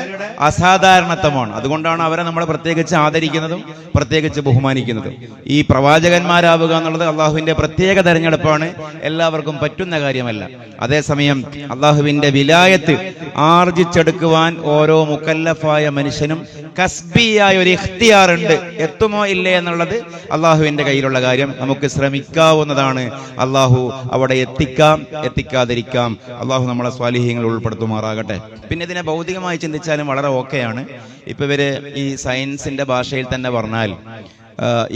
S2: അസാധാരണത്വമാണ്. അതുകൊണ്ടാണ് അവരെ നമ്മൾ പ്രത്യേകിച്ച് ആദരിക്കുന്നതും പ്രത്യേകിച്ച് ബഹുമാനിക്കുന്നതും. ഈ പ്രവാചകന്മാരാവുക എന്നുള്ളത് അള്ളാഹുവിന്റെ പ്രത്യേക തെരഞ്ഞെടുപ്പാണ്, എല്ലാവർക്കും പറ്റുന്ന കാര്യമല്ല. അതേസമയം അള്ളാഹുവിന്റെ വിലായത്ത് ആർജിച്ചെടുക്കുവാൻ ഓരോ മുക്കല്ലഫായ മനുഷ്യനും കസ്ബിയായ ഒരു ഇഖ്തിയാറുണ്ട്. എത്തുമോ ഇല്ലേ എന്നുള്ളത് അള്ളാഹുവിന്റെ കയ്യിലുള്ള കാര്യം. നമുക്ക് ശ്രമിക്കാവുന്നതാണ്. അള്ളാഹു അവിടെ എത്തിക്കാതിരിക്കാം. അള്ളാഹു നമ്മളെ സ്വാലിഹീങ്ങളിൽ ഉൾപ്പെടുത്തുമാറാകട്ടെ. പിന്നെ ഇതിനെ ഭൗതികമായി ചിന്തിച്ചാലും വളരെ ഓക്കെയാണ്. ഇപ്പൊ ഇവര് ഈ സയൻസിന്റെ ഭാഷയിൽ തന്നെ പറഞ്ഞാൽ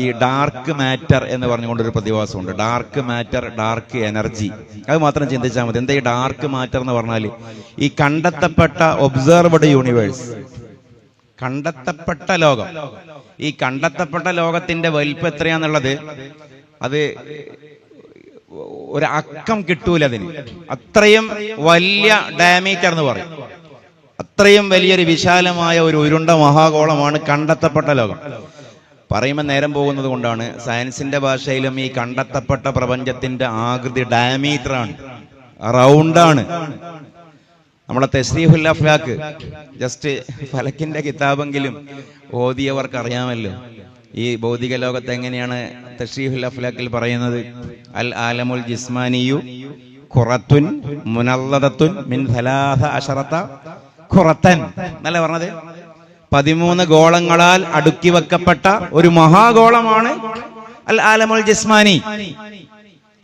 S2: ഈ ഡാർക്ക് മാറ്റർ എന്ന് പറഞ്ഞുകൊണ്ടൊരു പ്രതിഭാസമുണ്ട്. Dark matter, dark energy. അത് മാത്രം ചിന്തിച്ചാൽ മതി. എന്താ ഈ ഡാർക്ക് മാറ്റർ എന്ന് പറഞ്ഞാൽ? ഈ കണ്ടെത്തപ്പെട്ട ഒബ്സർവ്ഡ് യൂണിവേഴ്സ്, കണ്ടെത്തപ്പെട്ട ലോകം. ഈ കണ്ടെത്തപ്പെട്ട ലോകത്തിന്റെ വലിപ്പം എത്രയാന്നുള്ളത് അത് ഒരു അക്കം കിട്ടൂല. അതിന് അത്രയും വലിയ ഡയമീറ്റർ എന്ന് പറയും. അത്രയും വലിയൊരു വിശാലമായ ഒരു ഉരുണ്ട മഹാഗോളമാണ് കണ്ടെത്തപ്പെട്ട ലോകം. പറയുമ്പോൾ നേരം പോകുന്നത് കൊണ്ടാണ്. സയൻസിന്റെ ഭാഷയിലും ഈ കണ്ടെത്തപ്പെട്ട പ്രപഞ്ചത്തിന്റെ ആകൃതി ഡയമീറ്ററാണ്, റൗണ്ടാണ്. നമ്മളെ തസ്രീഹുൽ അഫ്ലാക്ക്, ജസ്റ്റ് ഫലക്കിന്റെ കിതാബെങ്കിലും ഓതിയവർക്ക് അറിയാമല്ലോ ഈ ഭൗതിക ലോകത്ത് എങ്ങനെയാണ് തസ്രീഹുൽ അഫ്ലാക്കിൽ പറയുന്നത്. അൽ ആലമുൽ ജിസ്മാനിയു ഖുറത്തുൻ മുനല്ലദത്തുൻ മിൻ 13 ഖുറത്തൻ എന്നല്ലേ പറഞ്ഞത്? 13 ഗോളങ്ങളാൽ അടുക്കി വെക്കപ്പെട്ട ഒരു മഹാഗോളമാണ് അൽ ആലമുൽ ജിസ്മാനി.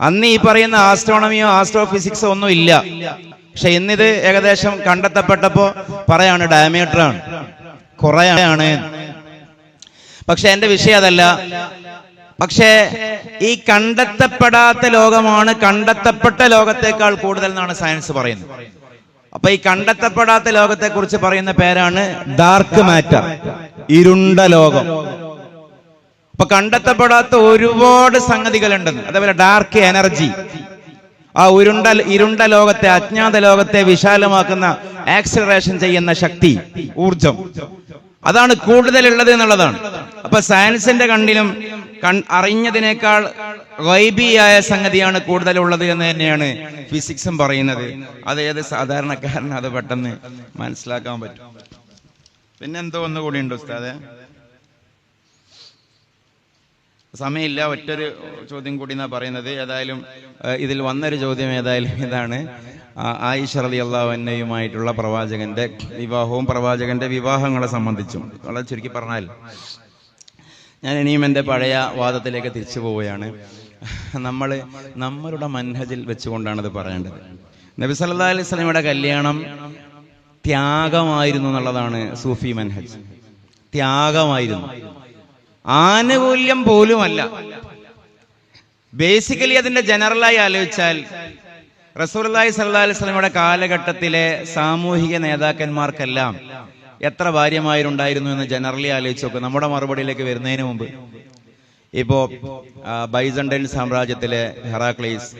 S2: അന്ന് ഈ പറയുന്ന ആസ്ട്രോണമിയോ ആസ്ട്രോഫിസിക്സോ ഒന്നും ഇല്ല. പക്ഷെ ഇന്നിത് ഏകദേശം കണ്ടെത്തപ്പെട്ടപ്പോ പറയാണ് ഡയമീറ്ററാണ്, കുറയാണ്. പക്ഷെ എന്റെ വിഷയം അതല്ല. പക്ഷേ ഈ കണ്ടെത്തപ്പെടാത്ത ലോകമാണ് കണ്ടെത്തപ്പെട്ട ലോകത്തേക്കാൾ കൂടുതൽ എന്നാണ് സയൻസ് പറയുന്നത്. അപ്പൊ ഈ കണ്ടെത്തപ്പെടാത്ത ലോകത്തെ കുറിച്ച് പറയുന്ന പേരാണ് ഡാർക്ക് മാറ്റർ, ഇരുണ്ട ലോകം. അപ്പൊ കണ്ടെത്തപ്പെടാത്ത ഒരുപാട് സംഗതികളുണ്ടെന്ന്. അതേപോലെ ഡാർക്ക് എനർജി, ആ ഇരുണ്ട ലോകത്തെ, അജ്ഞാത ലോകത്തെ വിശാലമാക്കുന്ന ആക്സിലറേഷൻ ചെയ്യുന്ന ശക്തി, ഊർജം, അതാണ് കൂടുതലുള്ളത് എന്നുള്ളതാണ്. അപ്പൊ സയൻസിന്റെ കണ്ണിലും അറിഞ്ഞതിനേക്കാൾ ഗൈബിയായ സംഗതിയാണ് കൂടുതലുള്ളത് എന്ന് തന്നെയാണ് ഫിസിക്സും പറയുന്നത്. അത് ഏത് സാധാരണക്കാരന് അത് പെട്ടെന്ന് മനസ്സിലാക്കാൻ പറ്റും. പിന്നെന്തോ ഒന്നുകൂടി ഉണ്ട് ഉസ്താദേ, സമയമില്ല. ഒറ്റൊരു ചോദ്യം കൂടി എന്നാ പറയുന്നത്. ഏതായാലും ഇതിൽ വന്നൊരു ചോദ്യം ഏതായാലും ഇതാണ്. ആയിഷ റളിയല്ലാഹു അൻഹയുമായിട്ടുള്ള പ്രവാചകന്റെ വിവാഹവും പ്രവാചകന്റെ വിവാഹങ്ങളെ സംബന്ധിച്ചും വളരെ ചുരുക്കി പറഞ്ഞാൽ, ഞാൻ ഇനിയും എൻ്റെ പഴയ വാദത്തിലേക്ക് തിരിച്ചു പോവുകയാണ്. നമ്മളുടെ മൻഹജിൽ വെച്ചുകൊണ്ടാണത് പറയേണ്ടത്. നബി സല്ലല്ലാഹു അലൈഹി വസല്ലമയുടെ കല്യാണം ത്യാഗമായിരുന്നു എന്നുള്ളതാണ് സൂഫി മൻഹജ്. ത്യാഗമായിരുന്നു, ആനുകൂല്യം പോലുമല്ല. ബേസിക്കലി അതിന്റെ ജനറലായി ആലോചിച്ചാൽ റസൂലുള്ളാഹി സ്വല്ലല്ലാഹു അലൈഹി വസല്ലമയുടെ കാലഘട്ടത്തിലെ സാമൂഹിക നേതാക്കന്മാർക്കെല്ലാം എത്ര ഭാര്യമാരുണ്ടായിരുന്നു എന്ന് ജനറലി ആലോചിച്ച് നോക്കും. നമ്മുടെ മറുപടിയിലേക്ക് വരുന്നതിന് മുമ്പ് ഇപ്പോ ബൈസന്റൈൻ സാമ്രാജ്യത്തിലെ ഹെറാക്ലീസ്,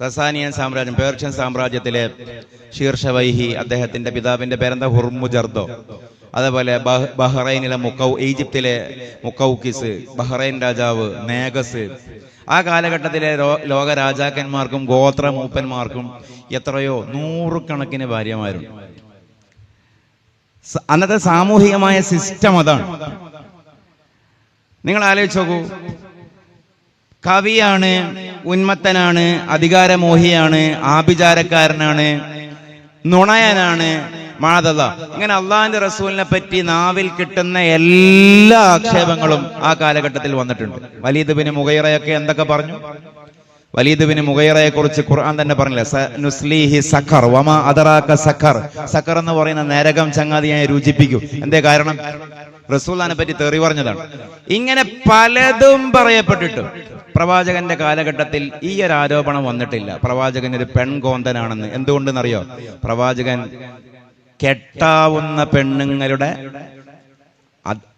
S2: സസാനിയൻ സാമ്രാജ്യം, പേർഷ്യൻ സാമ്രാജ്യത്തിലെ ഷീർഷവൈഹി, അദ്ദേഹത്തിന്റെ പിതാവിന്റെ പേരെന്താ, ഹുർമുജർദോ, അതേപോലെ ബഹ്റൈനിലെ ഈജിപ്തിലെ മുക്കൗക്കിസ്, ബഹ്റൈൻ രാജാവ് നേഗസ്, ആ കാലഘട്ടത്തിലെ ലോക രാജാക്കന്മാർക്കും ഗോത്ര മൂപ്പന്മാർക്കും എത്രയോ നൂറുകണക്കിന് ഭാര്യമാരുണ്ട്. അന്നത്തെ സാമൂഹികമായ സിസ്റ്റം അതാണ്. നിങ്ങൾ ആലോചിച്ച് നോക്കൂ. കവിയാണ്, ഉന്മത്തനാണ്, അധികാരമോഹിയാണ്, ആഭിചാരക്കാരനാണ്, നുണയനാണ്, മാതല്ല, ഇങ്ങനെ അള്ളാഹിന്റെ റസൂലിനെ പറ്റി നാവിൽ കിട്ടുന്ന എല്ലാ ആക്ഷേപങ്ങളും ആ കാലഘട്ടത്തിൽ വന്നിട്ടുണ്ട്. വലീദ് ബിൻ മുഗൈറയൊക്കെ എന്തൊക്കെ പറഞ്ഞു? വലീദ് ബിൻ മുഗൈറയെ കുറിച്ച് ഖുർആൻ തന്നെ പറഞ്ഞില്ല, സനുസ്ലീഹി സഖർ വമാ അദറാക സഖർ. സഖർ എന്ന് പറയുന്ന നരകം ചങ്ങാതിയെ രുചിപ്പിക്കും. എന്തേ കാരണം? റസൂലിനെ പറ്റി തെറി പറഞ്ഞതാണ്. ഇങ്ങനെ പലതും പറയപ്പെട്ടിട്ടും പ്രവാചകന്റെ കാലഘട്ടത്തിൽ ഈ ഒരു ആരോപണം വന്നിട്ടില്ല, പ്രവാചകൻ ഒരു പെൺകോന്തനാണെന്ന്. എന്തുകൊണ്ടെന്നറിയോ? പ്രവാചകൻ കെട്ടാവുന്ന പെണ്ണുങ്ങളുടെ,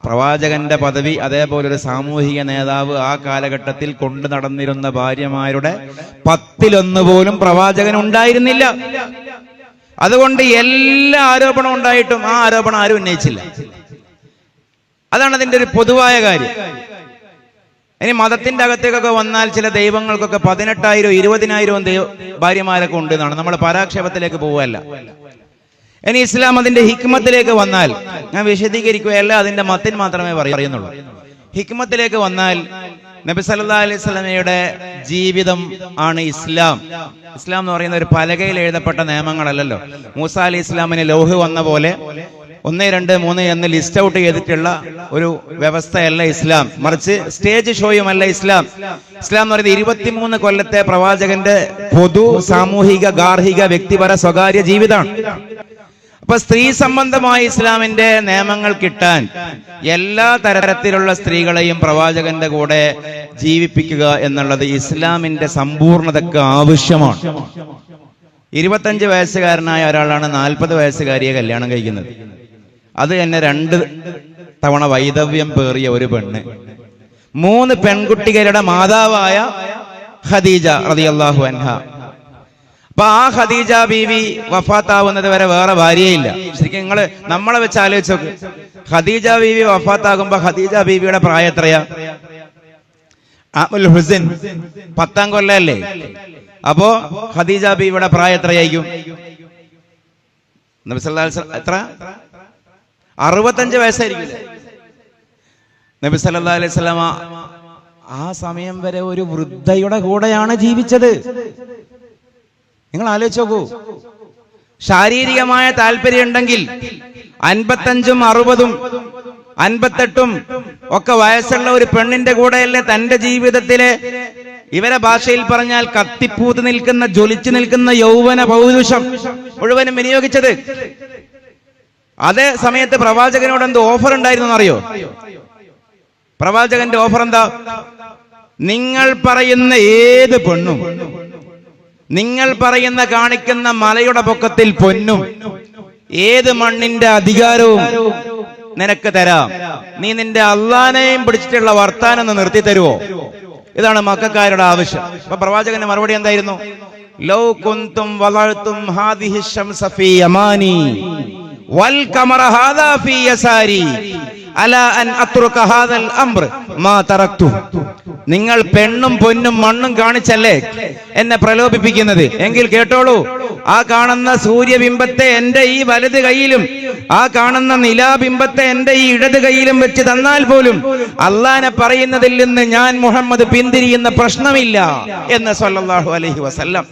S2: പ്രവാചകന്റെ പദവി, അതേപോലെ ഒരു സാമൂഹിക നേതാവ് ആ കാലഘട്ടത്തിൽ കൊണ്ടു നടന്നിരുന്ന ഭാര്യമാരുടെ 10-1 പോലും പ്രവാചകൻ ഉണ്ടായിരുന്നില്ല. അതുകൊണ്ട് എല്ലാ ആരോപണം ഉണ്ടായിട്ടും ആ ആരോപണം ആരും ഉന്നയിച്ചില്ല. അതാണ് അതിന്റെ ഒരു പൊതുവായ കാര്യം. ഇനി മതത്തിന്റെ അകത്തേക്കൊക്കെ വന്നാൽ ചില ദൈവങ്ങൾക്കൊക്കെ 18,000 20,000 ഭാര്യമാരൊക്കെ ഉണ്ട് എന്നാണ്. നമ്മൾ പരാക്ഷേപത്തിലേക്ക് പോവുകയല്ല. ഇനി ഇസ്ലാം അതിന്റെ ഹിക്മത്തിലേക്ക് വന്നാൽ, ഞാൻ വിശദീകരിക്കുകയല്ല, അതിന്റെ മത്തിൻ മാത്രമേ പറയുന്നുള്ളൂ. ഹിക്മത്തിലേക്ക് വന്നാൽ നബി സല്ലല്ലാഹു അലൈഹി വസല്ലമയുടെ ജീവിതം ആണ് ഇസ്ലാം. ഇസ്ലാം എന്ന് പറയുന്ന ഒരു പലകയിൽ എഴുതപ്പെട്ട നിയമങ്ങളല്ലല്ലോ. മൂസ അലൈഹി ഇസ്ലാമിന് ലോഹ് വന്ന പോലെ 1, 2, 3 എന്ന് ലിസ്റ്റ് ഔട്ട് ചെയ്തിട്ടുള്ള ഒരു വ്യവസ്ഥയല്ല ഇസ്ലാം. മറിച്ച് സ്റ്റേജ് ഷോയുമല്ല ഇസ്ലാം. ഇസ്ലാം എന്ന് പറയുന്നത് 23 കൊല്ലത്തെ പ്രവാചകന്റെ പൊതു സാമൂഹിക ഗാർഹിക വ്യക്തിപര സ്വകാര്യ ജീവിതമാണ്. അപ്പൊ സ്ത്രീ സംബന്ധമായ ഇസ്ലാമിന്റെ നിയമങ്ങൾ കിട്ടാൻ എല്ലാ തരത്തിലുള്ള സ്ത്രീകളെയും പ്രവാചകന്റെ കൂടെ ജീവിപ്പിക്കുക എന്നുള്ളത് ഇസ്ലാമിന്റെ സമ്പൂർണതയ്ക്ക് ആവശ്യമാണ്. 25 വയസ്സുകാരനായ ഒരാളാണ് 40 വയസ്സുകാരിയെ കല്യാണം കഴിക്കുന്നത്. അത് തന്നെ 2 തവണ വൈദവ്യം പേറിയ ഒരു പെണ്ണ്, 3 പെൺകുട്ടികളുടെ മാതാവായ ഖദീജ റളിയല്ലാഹു അൻഹ. അപ്പൊ ആ ഖദീജ ബീവി വഫാത്താവുന്നത് വരെ വേറെ ഭാര്യയില്ല. ശരിക്കും നമ്മളെ വെച്ച് ആലോചിച്ച് നോക്ക്. ഖദീജ ബീവി വഫാത്താകുമ്പോ ഖദീജ ബീവിയുടെ പ്രായം എത്രയാ? അമുൽ ഹുസൈൻ 10ാം കൊല്ലല്ലേ? അപ്പോ ഖദീജ ബീവിയുടെ പ്രായം എത്രയായിരിക്കും? നബി സല്ലല്ലാഹു അലൈഹി വസല്ലം എത്ര? 65 വയസ്സായിരിക്കും. നബി സല്ലല്ലാഹു അലൈഹി വസല്ലം ആ സമയം വരെ ഒരു വൃദ്ധയുടെ കൂടെയാണ് ജീവിച്ചത്. നിങ്ങൾ ആലോചിച്ച് നോക്കൂ. ശാരീരികമായ താല്പര്യം ഉണ്ടെങ്കിൽ 55ഉം 60ഉം 58ഉം ഒക്കെ വയസ്സുള്ള ഒരു പെണ്ണിന്റെ കൂടെയല്ലേ തന്റെ ജീവിതത്തിലെ, ഇവരെ ഭാഷയിൽ പറഞ്ഞാൽ കത്തിപ്പൂത്ത് നിൽക്കുന്ന, ജ്വലിച്ചു നിൽക്കുന്ന യൗവന പൗരുഷം മുഴുവനും വിനിയോഗിച്ചത്. അതേ സമയത്ത് പ്രവാചകനോട് എന്ത് ഓഫർ ഉണ്ടായിരുന്നു അറിയോ? പ്രവാചകന്റെ ഓഫർ എന്താ? നിങ്ങൾ പറയുന്ന ഏത് പെണ്ണും, നിങ്ങൾ പറയുന്ന കാണിക്കുന്ന മലയുടെ പൊക്കത്തിൽ പൊന്നും, ഏത് മണ്ണിന്റെ അധികാരവും നിനക്ക് തരാം. നീ നിന്റെ അള്ളാനെയും പിടിച്ചിട്ടുള്ള വർത്താനം ഒന്ന് നിർത്തി തരുവോ? ഇതാണ് മക്കക്കാരുടെ ആവശ്യം. അപ്പൊ പ്രവാചകന്റെ മറുപടി എന്തായിരുന്നു? ലൗ കുന്തും വളഅ്തും ഹാദിഹി ശംസ ഫീ യമാനി വൽ ഖമറ ഹാദാ ഫീ യസാരി അലാ അൻ അത്റുക ഹാദൽ അംർ മാ തറക്തു. നിങ്ങൾ പെണ്ണും പൊന്നും മണ്ണും കാണിച്ചല്ലേ എന്നെ പ്രലോഭിപ്പിക്കുന്നത്? എങ്കിൽ കേട്ടോളൂ, ആ കാണുന്ന സൂര്യബിംബത്തെ എന്റെ ഈ വലത് കൈയിലും ആ കാണുന്ന നിലാബിംബത്തെ എന്റെ ഈ ഇടത് കൈയിലും വെച്ച് തന്നാൽ പോലും അള്ളാനെ പറയുന്നതിൽ നിന്ന് ഞാൻ മുഹമ്മദ് പിന്തിരിയുന്ന പ്രശ്നമില്ല എന്ന് സല്ലല്ലാഹു അലൈഹി വസല്ലം.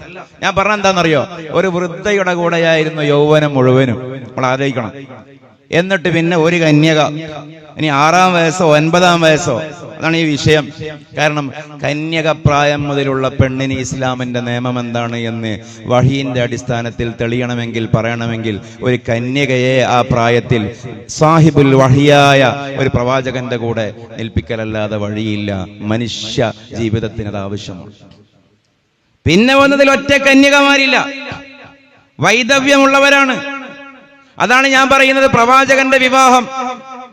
S2: ഞാൻ പറഞ്ഞ എന്താണെന്നറിയോ? ഒരു വൃദ്ധയുടെ കൂടെയായിരുന്നു യൗവനം മുഴുവനും. നമ്മൾ ആലോചിക്കണം. എന്നിട്ട് പിന്നെ ഒരു കന്യക. ഇനി 6-ാം വയസ്സോ 9-ാം വയസ്സോ, അതാണ് ഈ വിഷയം. കാരണം കന്യക പ്രായം മുതലുള്ള പെണ്ണിന് ഇസ്ലാമിന്റെ നിയമം എന്താണ് എന്ന് വഹീന്റെ അടിസ്ഥാനത്തിൽ തെളിയണമെങ്കിൽ, പറയണമെങ്കിൽ ഒരു കന്യകയെ ആ പ്രായത്തിൽ സാഹിബുൽ വഹിയായ ഒരു പ്രവാചകന്റെ കൂടെ ഏൽപ്പിക്കലല്ലാതെ വഴിയില്ല. മനുഷ്യ ജീവിതത്തിന് അത് ആവശ്യമാണ്. പിന്നെ വന്നതിൽ ഒറ്റ കന്യകമാരില്ല, വൈദവ്യമുള്ളവരാണ്. അതാണ് ഞാൻ പറയുന്നത്, പ്രവാചകന്റെ വിവാഹം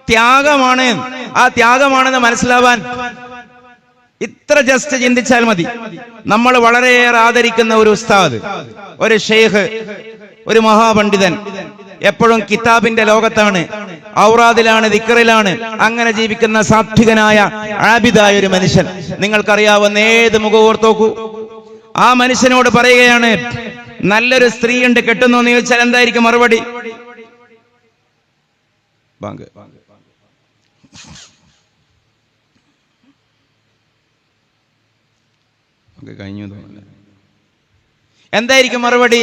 S2: ത്യാഗമാണ്. ആ ത്യാഗമാണെന്ന് മനസ്സിലാവാൻ ഇത്ര ജസ്റ്റ് ചിന്തിച്ചാൽ മതി. നമ്മൾ വളരെയേറെ ആദരിക്കുന്ന ഒരു ഉസ്താദ്, ഒരു ഷെയ്ഖ്, ഒരു മഹാപണ്ഡിതൻ, എപ്പോഴും കിതാബിന്റെ ലോകത്താണ്, ഔറാദിലാണ്, ദിക്റിലാണ്, അങ്ങനെ ജീവിക്കുന്ന സാത്വികനായ ആബിദായ ഒരു മനുഷ്യൻ. നിങ്ങൾക്കറിയാവുന്ന ഏത് മുഖോർത്തോക്കൂ, ആ മനുഷ്യനോട് പറയുകയാണ്, നല്ലൊരു സ്ത്രീയുണ്ട്, കെട്ടുന്നു എന്ന് ചോദിച്ചാൽ എന്തായിരിക്കും മറുപടി? ബാങ്ക്. കഴിഞ്ഞു തോന്നുന്നു. എന്തായിരിക്കും മറുപടി?